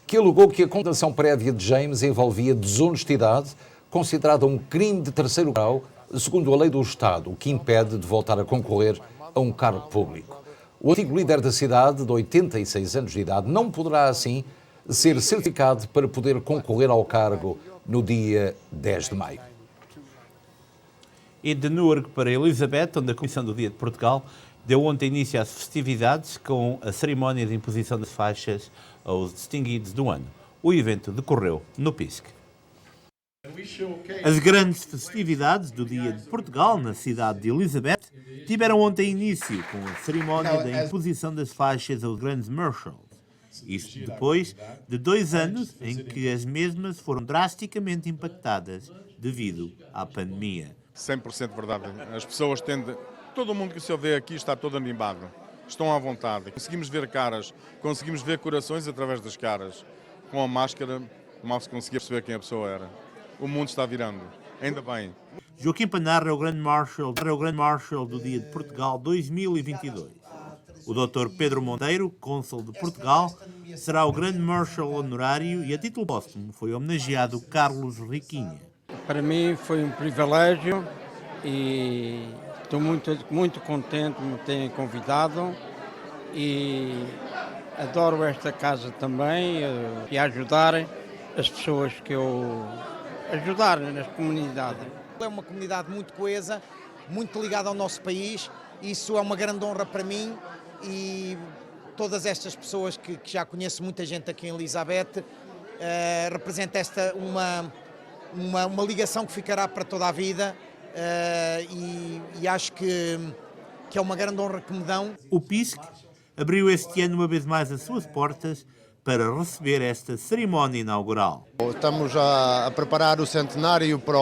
que alegou que a condenação prévia de James envolvia desonestidade, considerada um crime de terceiro grau, segundo a lei do Estado, o que impede de voltar a concorrer a um cargo público. O antigo líder da cidade, de 86 anos de idade, não poderá, assim, ser certificado para poder concorrer ao cargo no dia 10 de maio. E de Newark para Elizabeth, onde a Comissão do Dia de Portugal deu ontem início às festividades com a cerimónia de imposição das faixas aos distinguidos do ano. O evento decorreu no PISC. As grandes festividades do Dia de Portugal na cidade de Elizabeth tiveram ontem início com a cerimónia da imposição das faixas aos grandes marshals. Isto depois de 2 anos em que as mesmas foram drasticamente impactadas devido à pandemia. 100% verdade. As pessoas tendem... Todo mundo que se vê aqui está todo animado. Estão à vontade. Conseguimos ver caras, conseguimos ver corações através das caras. Com a máscara, mal se conseguia perceber quem a pessoa era. O mundo está virando. Ainda bem. Joaquim Panarra é o Grande Marshal do Dia de Portugal 2022. O Dr. Pedro Monteiro, cônsul de Portugal, será o Grande Marshal honorário e, a título póstumo, foi homenageado Carlos Riquinha. Para mim foi um privilégio e estou muito contente de me terem convidado e adoro esta casa também e ajudar as pessoas que eu ajudar nas comunidades. É uma comunidade muito coesa, muito ligada ao nosso país, isso é uma grande honra para mim e todas estas pessoas que já conheço, muita gente aqui em Elizabeth, representa esta uma ligação que ficará para toda a vida e acho que é uma grande honra que me dão. O PISC abriu este ano uma vez mais as suas portas para receber esta cerimónia inaugural. Estamos a preparar o centenário para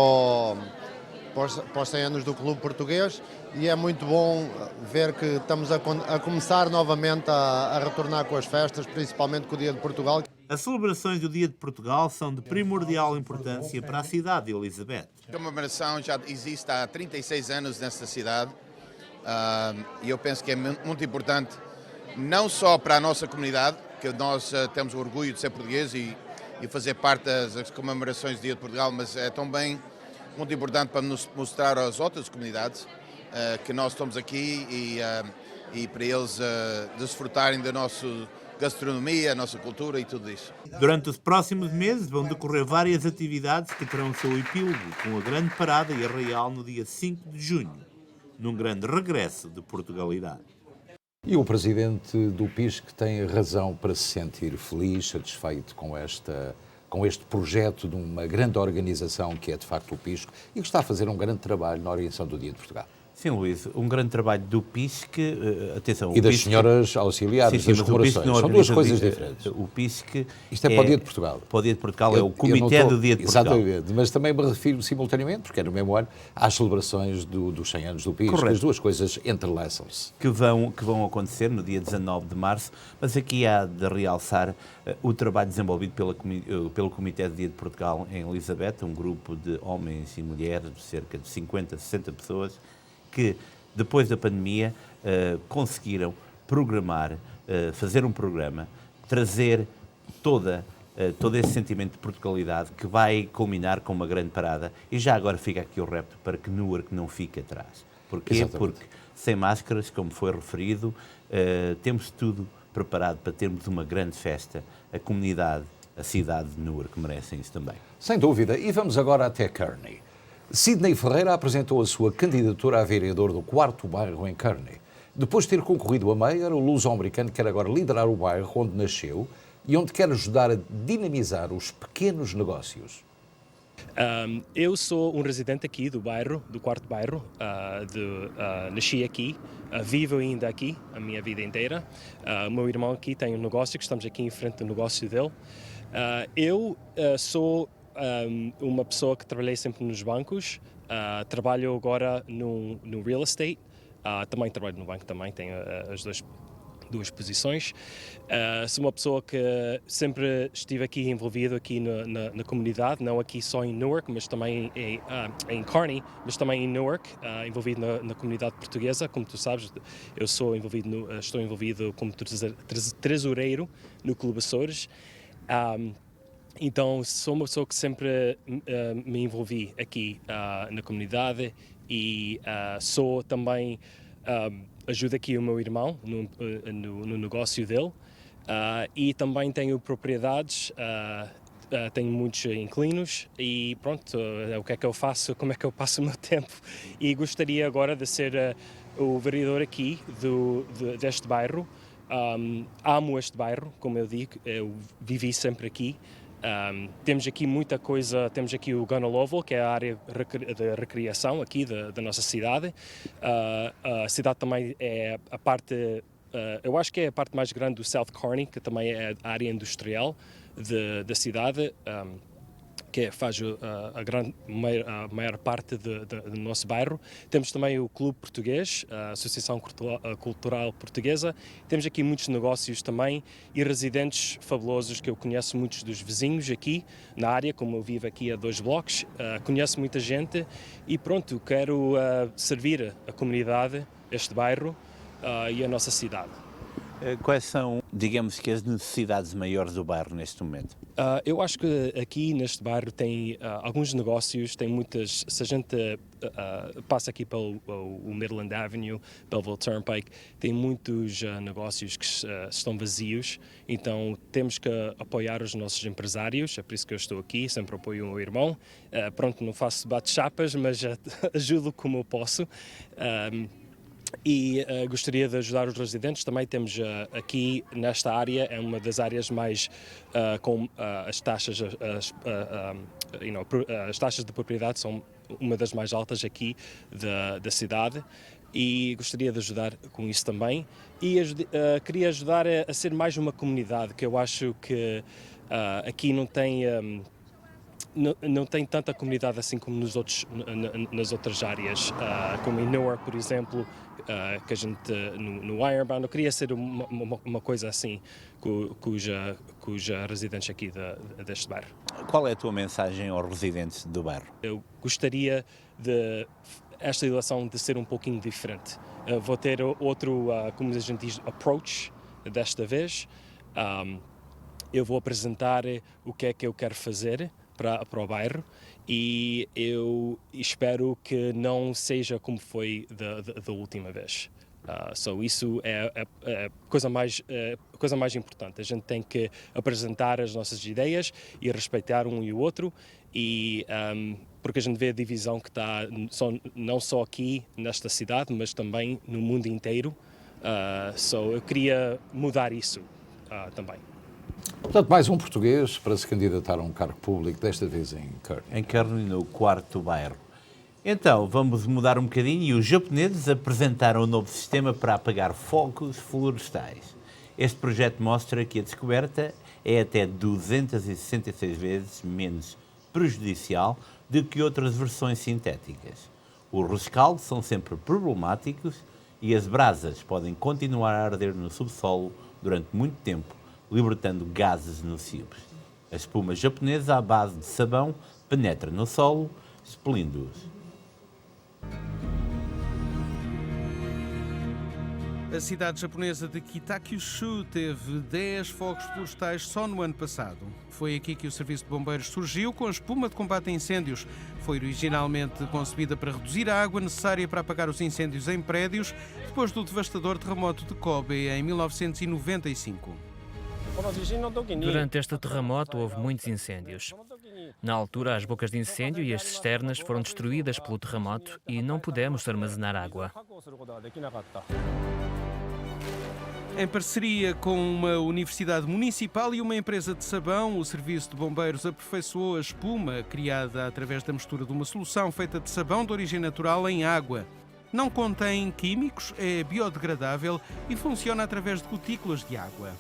os 100 anos do Clube Português e é muito bom ver que estamos a começar novamente a retornar com as festas, principalmente com o Dia de Portugal. As celebrações do Dia de Portugal são de primordial importância para a cidade de Elizabeth. A comemoração já existe há 36 anos nesta cidade e eu penso que é muito importante, não só para a nossa comunidade, que nós temos o orgulho de ser português e fazer parte das comemorações do Dia de Portugal, mas é também muito importante para nos mostrar às outras comunidades que nós estamos aqui e para eles desfrutarem da nossa gastronomia, a nossa cultura e tudo isso. Durante os próximos meses vão decorrer várias atividades que terão seu epílogo com a grande parada e arraial no dia 5 de junho, num grande regresso de Portugalidade. E o presidente do PISC tem razão para se sentir feliz, satisfeito com este projeto de uma grande organização que é de facto o PISC e que está a fazer um grande trabalho na organização do Dia de Portugal. Sim, Luís, um grande trabalho do PISC, atenção... E das senhoras auxiliares das comemorações, são duas coisas diferentes. O PISC... Isto é para o Dia de Portugal. Para o Dia de Portugal, é o Comitê do Dia de Portugal. Exatamente, mas também me refiro simultaneamente, porque é no mesmo ano, às celebrações dos 100 anos do PISC. Correto. As duas coisas entrelaçam-se. Que vão acontecer no dia 19 de março, mas aqui há de realçar o trabalho desenvolvido pelo Comitê do Dia de Portugal em Elizabeth, um grupo de homens e mulheres, de cerca de 50, 60 pessoas, que depois da pandemia conseguiram programar, fazer um programa, trazer toda todo esse sentimento de Portugalidade que vai culminar com uma grande parada. E já agora fica aqui o repto para que Newark não fique atrás. Porquê? Exatamente. Porque sem máscaras, como foi referido, temos tudo preparado para termos uma grande festa. A comunidade, a cidade de Newark merecem isso também. Sem dúvida. E vamos agora até Kearney. Sidney Ferreira apresentou a sua candidatura a vereador do 4º bairro em Kearney. Depois de ter concorrido a mayor, o luso-americano quer agora liderar o bairro onde nasceu e onde quer ajudar a dinamizar os pequenos negócios. Eu sou um residente aqui do bairro, do 4º bairro, nasci aqui, vivo ainda aqui a minha vida inteira. O meu irmão aqui tem um negócio, que estamos aqui em frente do negócio dele. Eu sou uma pessoa que trabalhei sempre nos bancos, trabalho agora no real estate, também trabalho no banco, também tenho as duas posições. Sou uma pessoa que sempre estive aqui envolvido aqui na comunidade, não aqui só em Newark, mas também em Kearney, mas também em Newark, envolvido na comunidade portuguesa. Como tu sabes, eu estou envolvido como tesoureiro no Clube Açores. Então, sou uma pessoa que sempre me envolvi aqui na comunidade e sou também... ajudo aqui o meu irmão no negócio dele e também tenho propriedades, tenho muitos inquilinos e pronto, o que é que eu faço, como é que eu passo o meu tempo e gostaria agora de ser o vereador aqui deste bairro. Amo este bairro, como eu digo, eu vivi sempre aqui. Temos aqui muita coisa, temos aqui o Gunner Oval, que é a área de recreação aqui da nossa cidade. A cidade também é a parte, eu acho que é a parte mais grande do South Kearney, que também é a área industrial da cidade, que faz a maior parte do nosso bairro. Temos também o Clube Português, a Associação Cultural Portuguesa. Temos aqui muitos negócios também e residentes fabulosos que eu conheço, muitos dos vizinhos aqui na área, como eu vivo aqui a 2 blocos. Conheço muita gente e pronto, quero servir a comunidade, este bairro e a nossa cidade. Quais são, digamos que, as necessidades maiores do bairro neste momento? Eu acho que aqui neste bairro tem alguns negócios, tem muitas, se a gente passa aqui pelo Midland Avenue, Belleville Turnpike, tem muitos negócios que estão vazios, então temos que apoiar os nossos empresários, é por isso que eu estou aqui, sempre apoio o meu irmão. Pronto, não faço bate-chapas, mas ajudo como eu posso. E gostaria de ajudar os residentes. Também temos aqui nesta área, é uma das áreas mais com as taxas, as taxas de propriedade são uma das mais altas aqui da cidade e gostaria de ajudar com isso também. E queria ajudar a ser mais uma comunidade, que eu acho que aqui não tem tanta comunidade assim como nas outras áreas, como em Newark, por exemplo, que a gente no Ironbound. Eu queria ser uma coisa assim, cuja residentes aqui deste bairro. Qual é a tua mensagem aos residentes do bairro? Eu gostaria de esta eleição de ser um pouquinho diferente. Vou ter outro, como a gente diz, approach desta vez. Eu vou apresentar o que é que eu quero fazer para o bairro e eu espero que não seja como foi da última vez. Isso é a coisa mais importante. A gente tem que apresentar as nossas ideias e respeitar um e o outro, porque a gente vê a divisão que está não só aqui nesta cidade, mas também no mundo inteiro. Eu queria mudar isso também. Portanto, mais um português para se candidatar a um cargo público, desta vez em Kearney. Em Kearney, no 4º bairro. Então, vamos mudar um bocadinho e os japoneses apresentaram um novo sistema para apagar fogos florestais. Este projeto mostra que a descoberta é até 266 vezes menos prejudicial do que outras versões sintéticas. Os rescaldos são sempre problemáticos e as brasas podem continuar a arder no subsolo durante muito tempo, libertando gases nocivos. A espuma japonesa à base de sabão penetra no solo, expelindo-os. A cidade japonesa de Kitakyushu teve 10 fogos florestais só no ano passado. Foi aqui que o Serviço de Bombeiros surgiu com a espuma de combate a incêndios. Foi originalmente concebida para reduzir a água necessária para apagar os incêndios em prédios, depois do devastador terremoto de Kobe em 1995. Durante este terremoto houve muitos incêndios. Na altura, as bocas de incêndio e as cisternas foram destruídas pelo terremoto e não pudemos armazenar água. Em parceria com uma universidade municipal e uma empresa de sabão, o Serviço de Bombeiros aperfeiçoou a espuma criada através da mistura de uma solução feita de sabão de origem natural em água. Não contém químicos, é biodegradável e funciona através de gotículas de água.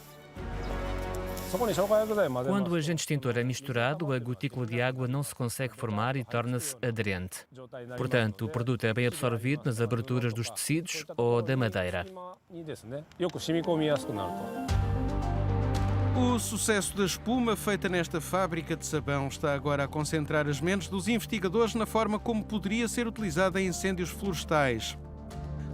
Quando o agente extintor é misturado, a gotícula de água não se consegue formar e torna-se aderente. Portanto, o produto é bem absorvido nas aberturas dos tecidos ou da madeira. O sucesso da espuma feita nesta fábrica de sabão está agora a concentrar as mentes dos investigadores na forma como poderia ser utilizada em incêndios florestais.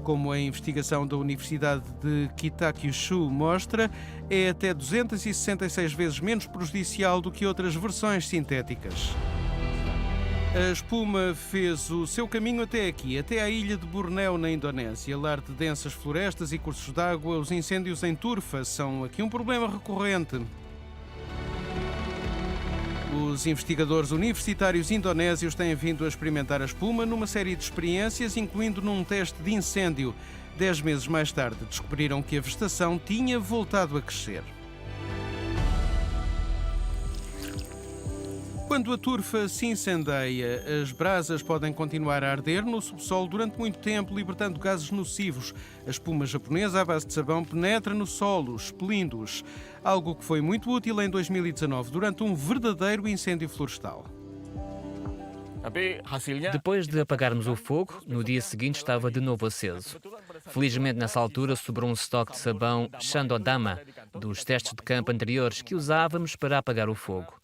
Como a investigação da Universidade de Kitakyushu mostra, é até 266 vezes menos prejudicial do que outras versões sintéticas. A espuma fez o seu caminho até aqui, até à ilha de Bornéu, na Indonésia. Lar de densas florestas e cursos de água, os incêndios em turfa são aqui um problema recorrente. Os investigadores universitários indonésios têm vindo a experimentar a espuma numa série de experiências, incluindo num teste de incêndio. 10 meses mais tarde, descobriram que a vegetação tinha voltado a crescer. Quando a turfa se incendeia, as brasas podem continuar a arder no subsolo durante muito tempo, libertando gases nocivos. A espuma japonesa à base de sabão penetra no solo, expelindo-os, algo que foi muito útil em 2019, durante um verdadeiro incêndio florestal. Depois de apagarmos o fogo, no dia seguinte estava de novo aceso. Felizmente, nessa altura, sobrou um estoque de sabão Shandodama, dos testes de campo anteriores, que usávamos para apagar o fogo.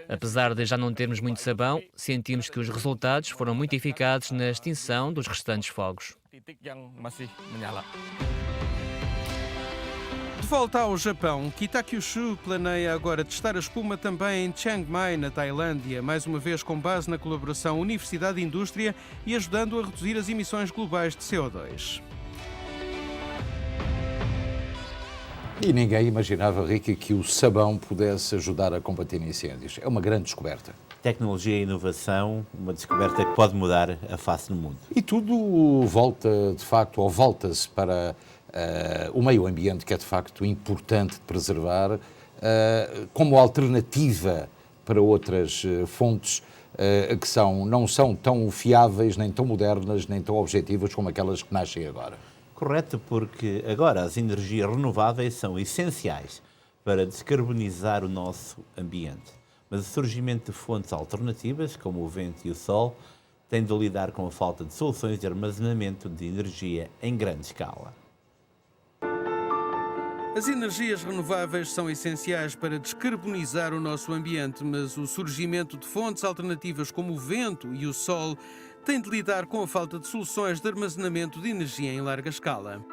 Apesar de já não termos muito sabão, sentimos que os resultados foram muito eficazes na extinção dos restantes fogos. De volta ao Japão, Kitakyushu planeia agora testar a espuma também em Chiang Mai, na Tailândia, mais uma vez com base na colaboração Universidade-Indústria e ajudando a reduzir as emissões globais de CO2. E ninguém imaginava, Ricky, que o sabão pudesse ajudar a combater incêndios. É uma grande descoberta. Tecnologia e inovação, uma descoberta que pode mudar a face do mundo. E tudo volta, de facto, ou volta-se para o meio ambiente, que é, de facto, importante de preservar, como alternativa para outras fontes que não são tão fiáveis, nem tão modernas, nem tão objetivas como aquelas que nascem agora. Correto, porque agora as energias renováveis são essenciais para descarbonizar o nosso ambiente. Mas o surgimento de fontes alternativas, como o vento e o sol, tem de lidar com a falta de soluções de armazenamento de energia em grande escala. As energias renováveis são essenciais para descarbonizar o nosso ambiente, mas o surgimento de fontes alternativas como o vento e o sol tem de lidar com a falta de soluções de armazenamento de energia em larga escala.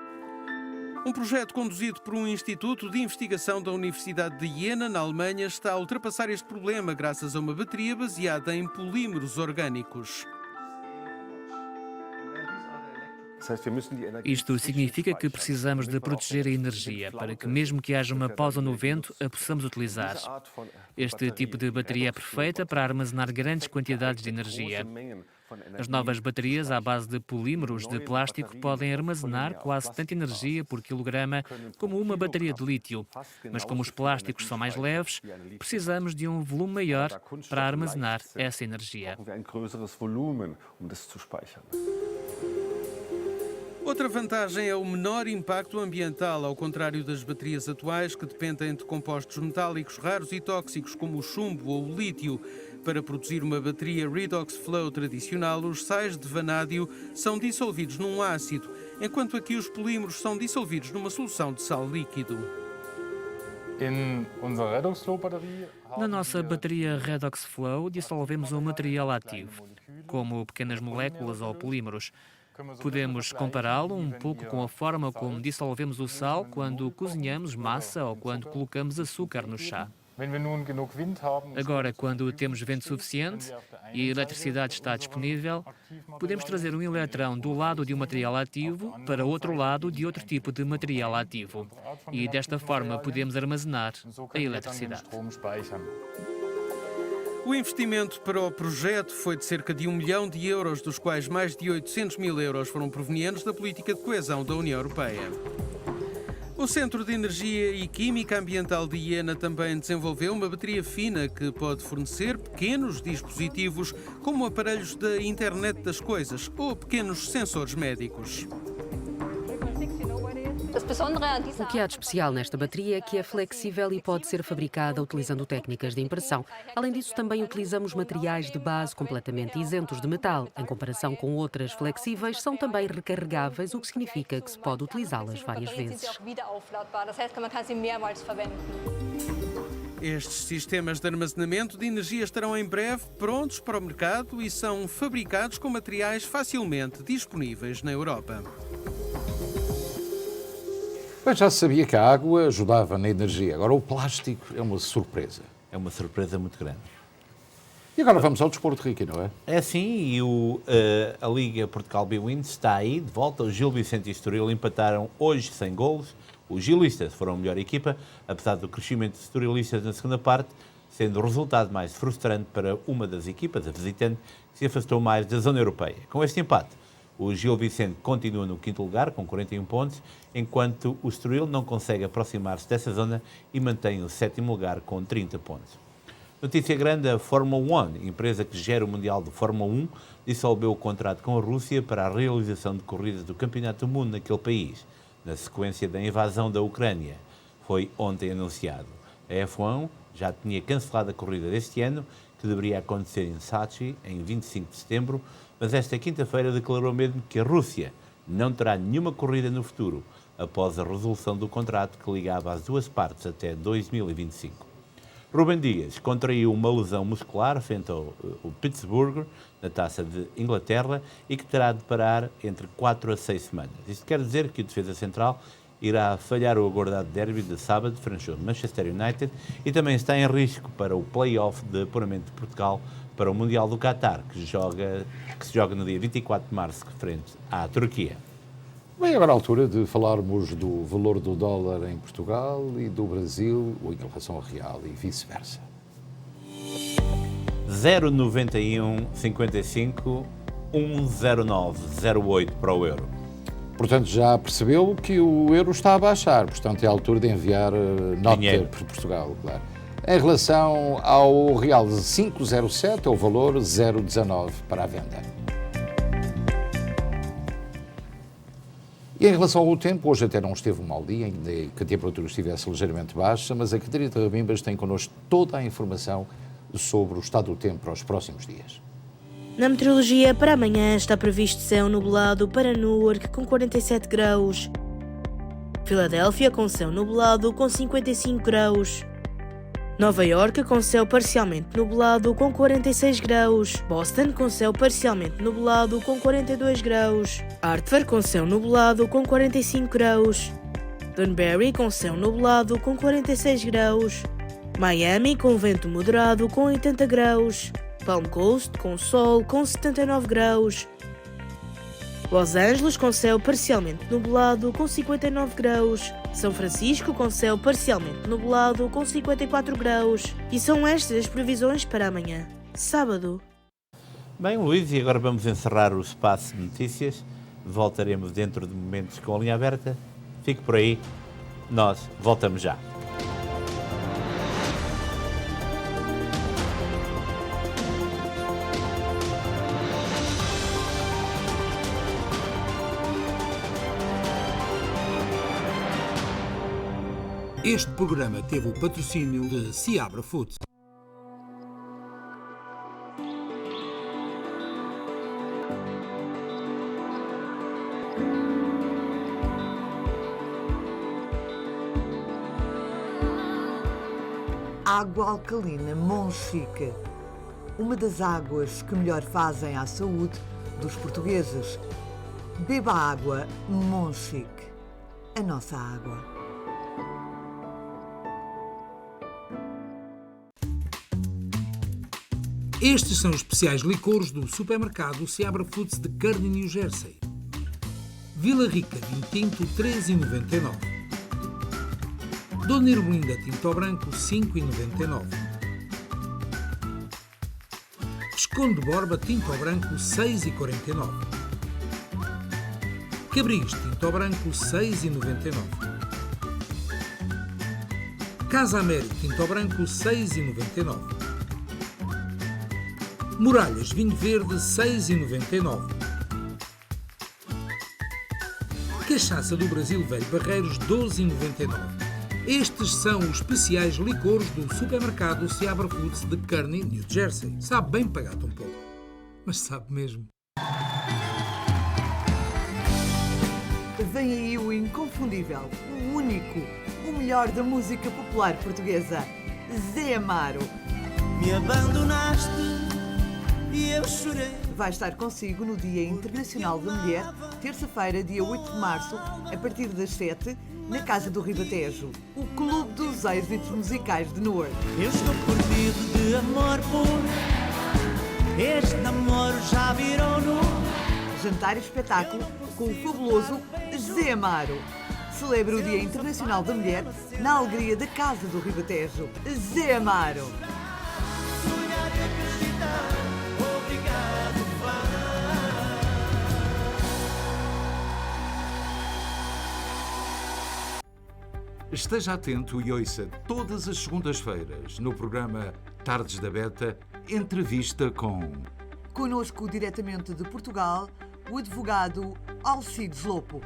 Um projeto conduzido por um instituto de investigação da Universidade de Iena, na Alemanha, está a ultrapassar este problema graças a uma bateria baseada em polímeros orgânicos. Isto significa que precisamos de proteger a energia, para que mesmo que haja uma pausa no vento, a possamos utilizar. Este tipo de bateria é perfeita para armazenar grandes quantidades de energia. As novas baterias à base de polímeros de plástico podem armazenar quase tanta energia por quilograma como uma bateria de lítio. Mas como os plásticos são mais leves, precisamos de um volume maior para armazenar essa energia. Outra vantagem é o menor impacto ambiental, ao contrário das baterias atuais, que dependem de compostos metálicos raros e tóxicos, como o chumbo ou o lítio. Para produzir uma bateria Redox Flow tradicional, os sais de vanádio são dissolvidos num ácido, enquanto aqui os polímeros são dissolvidos numa solução de sal líquido. Na nossa bateria Redox Flow dissolvemos um material ativo, como pequenas moléculas ou polímeros. Podemos compará-lo um pouco com a forma como dissolvemos o sal quando cozinhamos massa ou quando colocamos açúcar no chá. Agora, quando temos vento suficiente e a eletricidade está disponível, podemos trazer um eletrão do lado de um material ativo para outro lado de outro tipo de material ativo. E desta forma podemos armazenar a eletricidade. O investimento para o projeto foi de cerca de 1 milhão de euros, dos quais mais de 800 mil euros foram provenientes da política de coesão da União Europeia. O Centro de Energia e Química Ambiental de Iena também desenvolveu uma bateria fina que pode fornecer pequenos dispositivos, como aparelhos da internet das coisas ou pequenos sensores médicos. O que há de especial nesta bateria é que é flexível e pode ser fabricada utilizando técnicas de impressão. Além disso, também utilizamos materiais de base completamente isentos de metal. Em comparação com outras flexíveis, são também recarregáveis, o que significa que se pode utilizá-las várias vezes. Estes sistemas de armazenamento de energia estarão em breve prontos para o mercado e são fabricados com materiais facilmente disponíveis na Europa. Eu já sabia que a água ajudava na energia. Agora o plástico é uma surpresa. É uma surpresa muito grande. E agora vamos ao desporto, Ricky, não é? É sim, e a Liga Portugal B-Wind está aí, de volta. O Gil Vicente e Estoril empataram hoje sem golos. Os gilistas foram a melhor equipa, apesar do crescimento dos estorilistas na segunda parte, sendo o resultado mais frustrante para uma das equipas, a visitante, que se afastou mais da zona europeia. Com este empate, o Gil Vicente continua no quinto lugar, com 41 pontos, enquanto o Estoril não consegue aproximar-se dessa zona e mantém o sétimo lugar com 30 pontos. Notícia grande, a Fórmula 1, empresa que gera o Mundial de Fórmula 1, dissolveu o contrato com a Rússia para a realização de corridas do Campeonato do Mundo naquele país, na sequência da invasão da Ucrânia. Foi ontem anunciado. A F1 já tinha cancelado a corrida deste ano, que deveria acontecer em Sochi, em 25 de setembro, mas esta quinta-feira declarou mesmo que a Rússia não terá nenhuma corrida no futuro, após a resolução do contrato que ligava as duas partes até 2025. Rubem Dias contraiu uma lesão muscular frente ao Pittsburgh, na Taça de Inglaterra, e que terá de parar entre 4 a 6 semanas. Isto quer dizer que o defesa central irá falhar o aguardado derby de sábado, frente ao Manchester United, e também está em risco para o play-off de apuramento de Portugal para o Mundial do Qatar, que se joga no dia 24 de março, frente à Turquia. Bem, agora é a altura de falarmos do valor do dólar em Portugal e do Brasil, ou em relação ao real e vice-versa. 0,9155, 1,0908 para o euro. Portanto, já percebeu que o euro está a baixar, portanto é a altura de enviar nota Dinheiro para Portugal, claro. Em relação ao real 5,07, é o valor 0,19 para a venda. E em relação ao tempo, hoje até não esteve um mau dia, ainda que a temperatura estivesse ligeiramente baixa, mas a Catarina Rabimbas tem connosco toda a informação sobre o estado do tempo para os próximos dias. Na meteorologia, para amanhã está previsto céu nublado para Newark com 47 graus. Filadélfia com céu nublado com 55 graus. Nova Iorque com céu parcialmente nublado com 46 graus. Boston com céu parcialmente nublado com 42 graus. Hartford com céu nublado com 45 graus. Danbury com céu nublado com 46 graus. Miami com vento moderado com 80 graus. Palm Coast com sol com 79 graus. Los Angeles com céu parcialmente nublado com 59 graus. São Francisco com céu parcialmente nublado com 54 graus. E são estas as previsões para amanhã, sábado. Bem, Luís, e agora vamos encerrar o espaço de notícias. Voltaremos dentro de momentos com a linha aberta. Fique por aí, nós voltamos já. Este programa teve o patrocínio de Seabra Foods. Água alcalina Monchique, uma das águas que melhor fazem à saúde dos portugueses. Beba água Monchique, a nossa água. Estes são os especiais licores do supermercado Seabra Foods de Kearney, New Jersey. Vila Rica vinho tinto 3,99. Dona Irmelinda tinto branco 5,99. Visconde de Borba tinto branco 6,49. Cabris tinto branco 6,99. Casa Américo tinto branco 6,99. Muralhas vinho verde 6,99. Cachaça do Brasil Velho Barreiros 12,99. Estes são os especiais licores do supermercado Seabra Foods de Kearney, New Jersey. Sabe bem pagar tão pouco, mas sabe mesmo. Vem aí o inconfundível, o único, o melhor da música popular portuguesa, Zé Amaro. Me abandonaste e eu chorei. Vai estar consigo no Dia Internacional da Mulher, terça-feira, dia 8 de março, a partir das 7, na Casa do Ribatejo, o Clube dos Êxitos Musicais de Newark. Eu estou perdido de amor por este namoro já virou no jantar e espetáculo com o fabuloso Zé Amaro. Celebre o Dia Internacional da Mulher na alegria da Casa do Ribatejo. Zé Amaro. Esteja atento e ouça todas as segundas-feiras no programa Tardes da Beta, entrevista com... Conosco diretamente de Portugal, o advogado Alcides Lopo.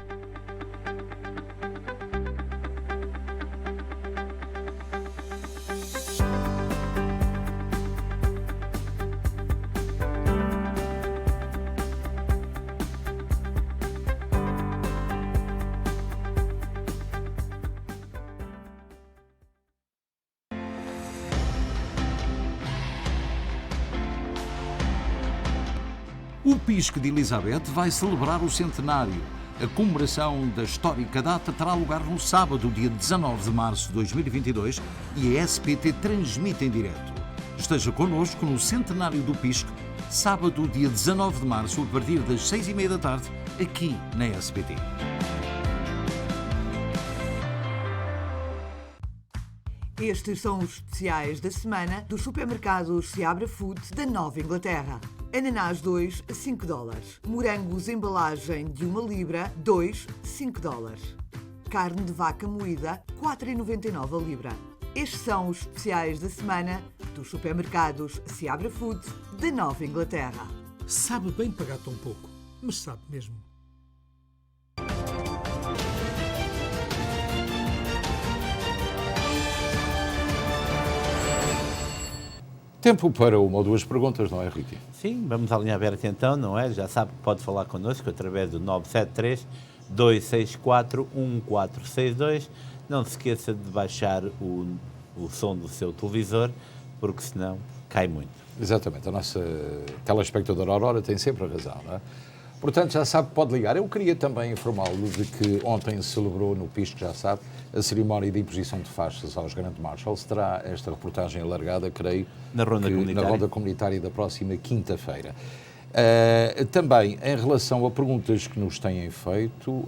O Pisco de Elizabeth vai celebrar o centenário. A comemoração da histórica data terá lugar no sábado, dia 19 de março de 2022, e a SPT transmite em direto. Esteja connosco no centenário do Pisco, sábado, dia 19 de março, a partir das 6h30 da tarde, aqui na SPT. Estes são os especiais da semana dos supermercados Seabra Foods da Nova Inglaterra. Ananás 2, $5. Morangos embalagem de 1 libra, 2, $5. Carne de vaca moída, 4,99 a libra. Estes são os especiais da semana dos supermercados Seabra Foods da Nova Inglaterra. Sabe bem pagar tão pouco, mas sabe mesmo. Tempo para uma ou duas perguntas, não é, Ricky? Sim, vamos à linha aberta então, não é? Já sabe que pode falar connosco através do 973-264-1462. Não se esqueça de baixar o som do seu televisor, porque senão cai muito. Exatamente, a nossa telespectadora Aurora tem sempre a razão, não é? Portanto, já sabe que pode ligar. Eu queria também informá-lo de que ontem se celebrou no Pisco, já sabe, a cerimónia de imposição de faixas aos Grand Marshals. Terá esta reportagem alargada, creio, na Ronda Comunitária da próxima quinta-feira. Também, em relação a perguntas que nos têm feito,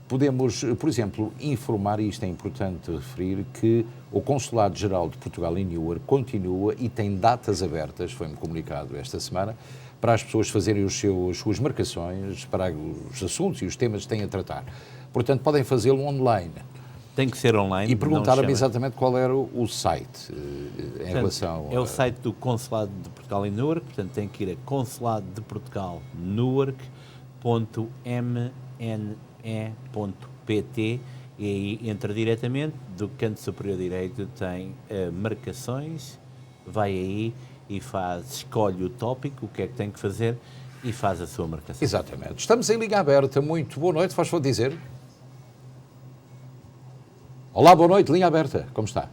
podemos, por exemplo, informar, e isto é importante referir, que o Consulado-Geral de Portugal em Newark continua e tem datas abertas, foi-me comunicado esta semana, para as pessoas fazerem as suas marcações para os assuntos e os temas que têm a tratar. Portanto, podem fazê-lo online. Tem que ser online. E perguntaram-me exatamente qual era o site em relação... É o site do Consulado de Portugal em Newark, portanto tem que ir a consuladodeportugal.newark.mne.pt e aí entra diretamente, do canto superior direito tem marcações, vai aí e escolhe o tópico, o que é que tem que fazer e faz a sua marcação. Exatamente. Estamos em linha aberta. Muito boa noite, faz favor dizer. Olá, boa noite, linha aberta. Como está?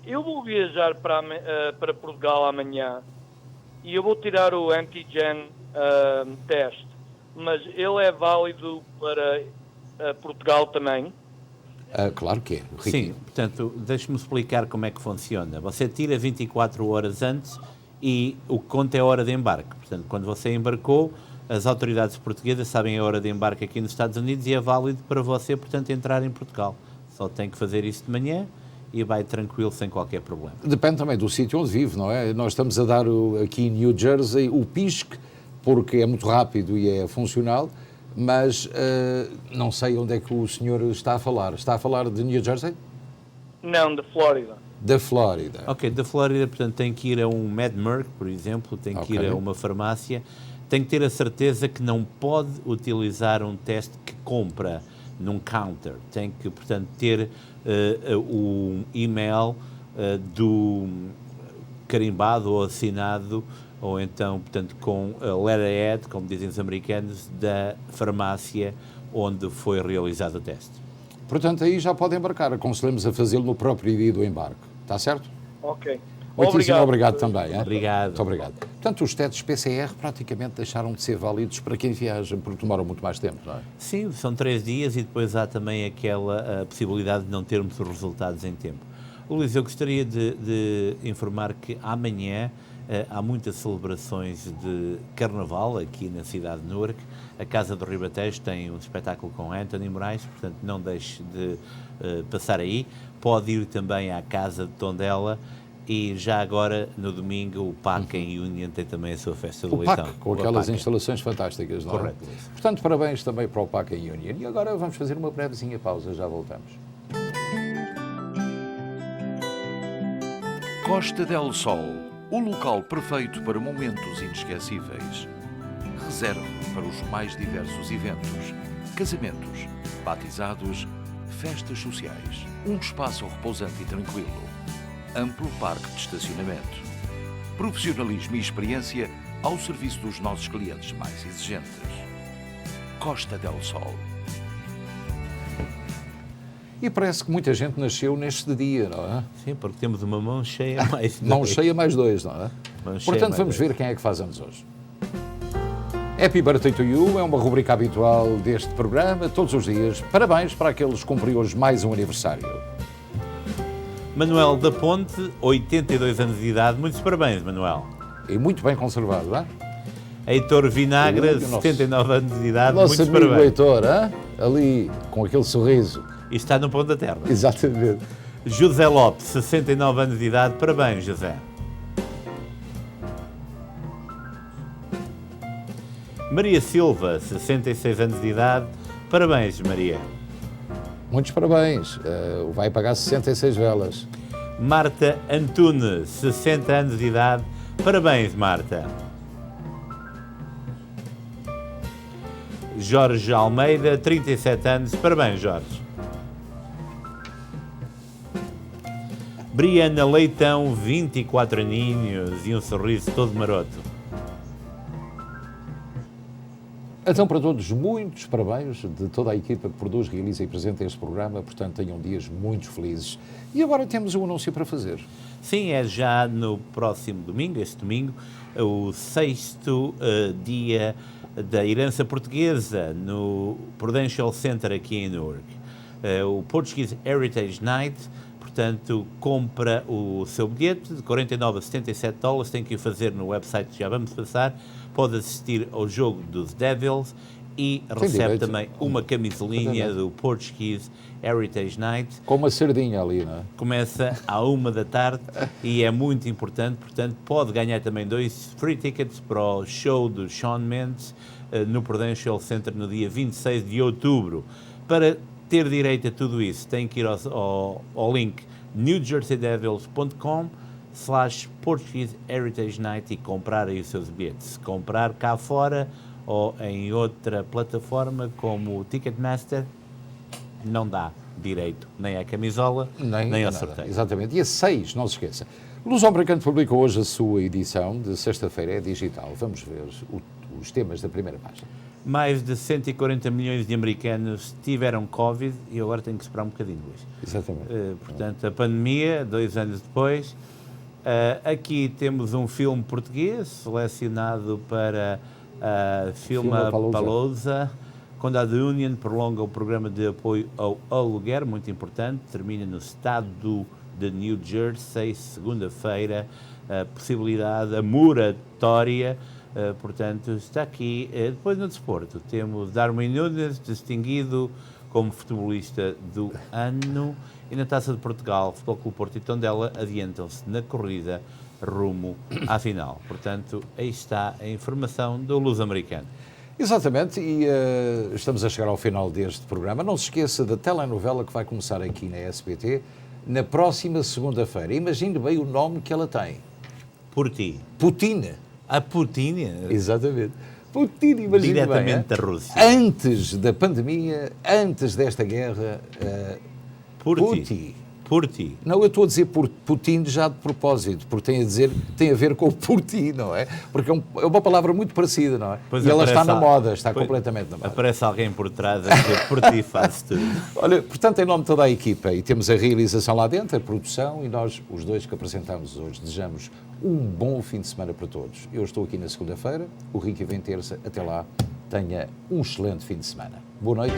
Eu vou viajar para Portugal amanhã e eu vou tirar o antigen teste, mas ele é válido para Portugal também? Claro que é. Sim, portanto, deixe-me explicar como é que funciona. Você tira 24 horas antes e o que conta é a hora de embarque. Portanto, quando você embarcou, as autoridades portuguesas sabem a hora de embarque aqui nos Estados Unidos e é válido para você, portanto, entrar em Portugal. Só tem que fazer isso de manhã e vai tranquilo, sem qualquer problema. Depende também do sítio onde vive, não é? Nós estamos a dar aqui em New Jersey o PISC, porque é muito rápido e é funcional, mas não sei onde é que o senhor está a falar. Está a falar de New Jersey? Não, de Flórida. Da Flórida. Ok, da Flórida, portanto, tem que ir a um MedMerc, por exemplo, tem que ir a uma farmácia, tem que ter a certeza que não pode utilizar um teste que compra num counter. Tem que, portanto, ter o e-mail do carimbado ou assinado, ou então, portanto, com a letterhead, como dizem os americanos, da farmácia onde foi realizado o teste. Portanto, aí já pode embarcar. Aconselhamos a fazê-lo no próprio dia do embarque. Está certo? Ok. Muitíssimo obrigado também. Hein? Obrigado. Muito obrigado. Portanto, os testes PCR praticamente deixaram de ser válidos para quem viaja, porque demoram muito mais tempo, não é? Sim, são 3 dias e depois há também aquela possibilidade de não termos os resultados em tempo. Luís, eu gostaria de informar que amanhã há muitas celebrações de Carnaval aqui na cidade de Newark. A Casa do Ribatejo tem um espetáculo com Anthony Moraes, portanto não deixe de passar aí. Pode ir também à Casa de Tondela e já agora, no domingo, o PAC em Union tem também a sua festa do leitão. PAC, com aquelas instalações fantásticas, não é? Correto. Portanto, parabéns também para o PAC em Union. E agora vamos fazer uma brevezinha pausa, já voltamos. Costa del Sol, o local perfeito para momentos inesquecíveis. Reserve para os mais diversos eventos, casamentos, batizados, festas sociais. Um espaço repousante e tranquilo. Amplo parque de estacionamento. Profissionalismo e experiência ao serviço dos nossos clientes mais exigentes. Costa del Sol. E parece que muita gente nasceu neste dia, não é? Sim, porque temos uma mão cheia mais 2. Mão cheia mais 2, não é? Portanto, vamos ver quem é que faz anos hoje. Happy Birthday to You é uma rubrica habitual deste programa, todos os dias. Parabéns para aqueles que cumprem hoje mais um aniversário. Manuel da Ponte, 82 anos de idade. Muitos parabéns, Manuel. E muito bem conservado, não é? Heitor Vinagre, 79 anos de idade. Nosso muitos amigo parabéns. Heitor, hein? Ali, com aquele sorriso. E está no ponto da terra. Exatamente. José Lopes, 69 anos de idade. Parabéns, José. Maria Silva, 66 anos de idade. Parabéns, Maria. Muitos parabéns. Vai pagar 66 velas. Marta Antunes, 60 anos de idade. Parabéns, Marta. Jorge Almeida, 37 anos. Parabéns, Jorge. Briana Leitão, 24 aninhos e um sorriso todo maroto. Então, para todos, muitos parabéns de toda a equipa que produz, realiza e apresenta este programa. Portanto, tenham dias muito felizes. E agora temos um anúncio para fazer. Sim, é já no próximo domingo, este domingo, o 6º dia da herança portuguesa no Prudential Center aqui em Newark. O Portuguese Heritage Night, portanto, compra o seu bilhete de $49 a $77, tem que o fazer no website que já vamos passar, pode assistir ao jogo dos Devils e recebe também uma camisolinha do Portuguese Heritage Night. Com uma sardinha ali, não é? Começa à 1 da tarde e é muito importante, portanto, pode ganhar também 2 free tickets para o show do Shawn Mendes no Prudential Center no dia 26 de outubro. Para ter direito a tudo isso, tem que ir ao link newjerseydevils.com/Portuguese Heritage Night e comprar aí os seus bilhetes. Se comprar cá fora ou em outra plataforma como o Ticketmaster, não dá direito nem à camisola, nem ao sorteio. Exatamente. Dia 6, não se esqueça. O Lusão Bracante publicou hoje a sua edição de sexta-feira, é digital. Vamos ver os temas da primeira página. Mais de 140 milhões de americanos tiveram Covid e agora tem que esperar um bocadinho, Luís. Exatamente. Portanto, a pandemia, 2 anos depois. Aqui temos um filme português selecionado para Filma Palousa. Quando a The Union prolonga o programa de apoio ao aluguer, muito importante, termina no estado de New Jersey, segunda-feira, a possibilidade, a moratória, portanto, está aqui. Depois no desporto, temos Darwin Núñez, distinguido como futebolista do ano, e na Taça de Portugal, Futebol Clube Porto e Tondela adiantam-se na corrida rumo à final. Portanto, aí está a informação do Luso-Americano. Exatamente, e estamos a chegar ao final deste programa. Não se esqueça da telenovela que vai começar aqui na SBT na próxima segunda-feira. Imagine bem o nome que ela tem. Putin. Putin. A Putin? Exatamente. Putin, imagine diretamente bem, da Rússia. Antes da pandemia, antes desta guerra... Putin. Não, eu estou a dizer Putin já de propósito, porque tem a ver com o Putin, não é? Porque é uma palavra muito parecida, não é? Pois e ela está na moda, está completamente na moda. Aparece alguém por trás a dizer por ti faz tudo. Olha, portanto, em nome de toda a equipa, e temos a realização lá dentro, a produção, e nós, os dois que apresentamos hoje, desejamos um bom fim de semana para todos. Eu estou aqui na segunda-feira, o Ricky vem terça, até lá, tenha um excelente fim de semana. Boa noite.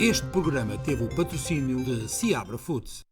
Este programa teve o patrocínio de Seabra Foods.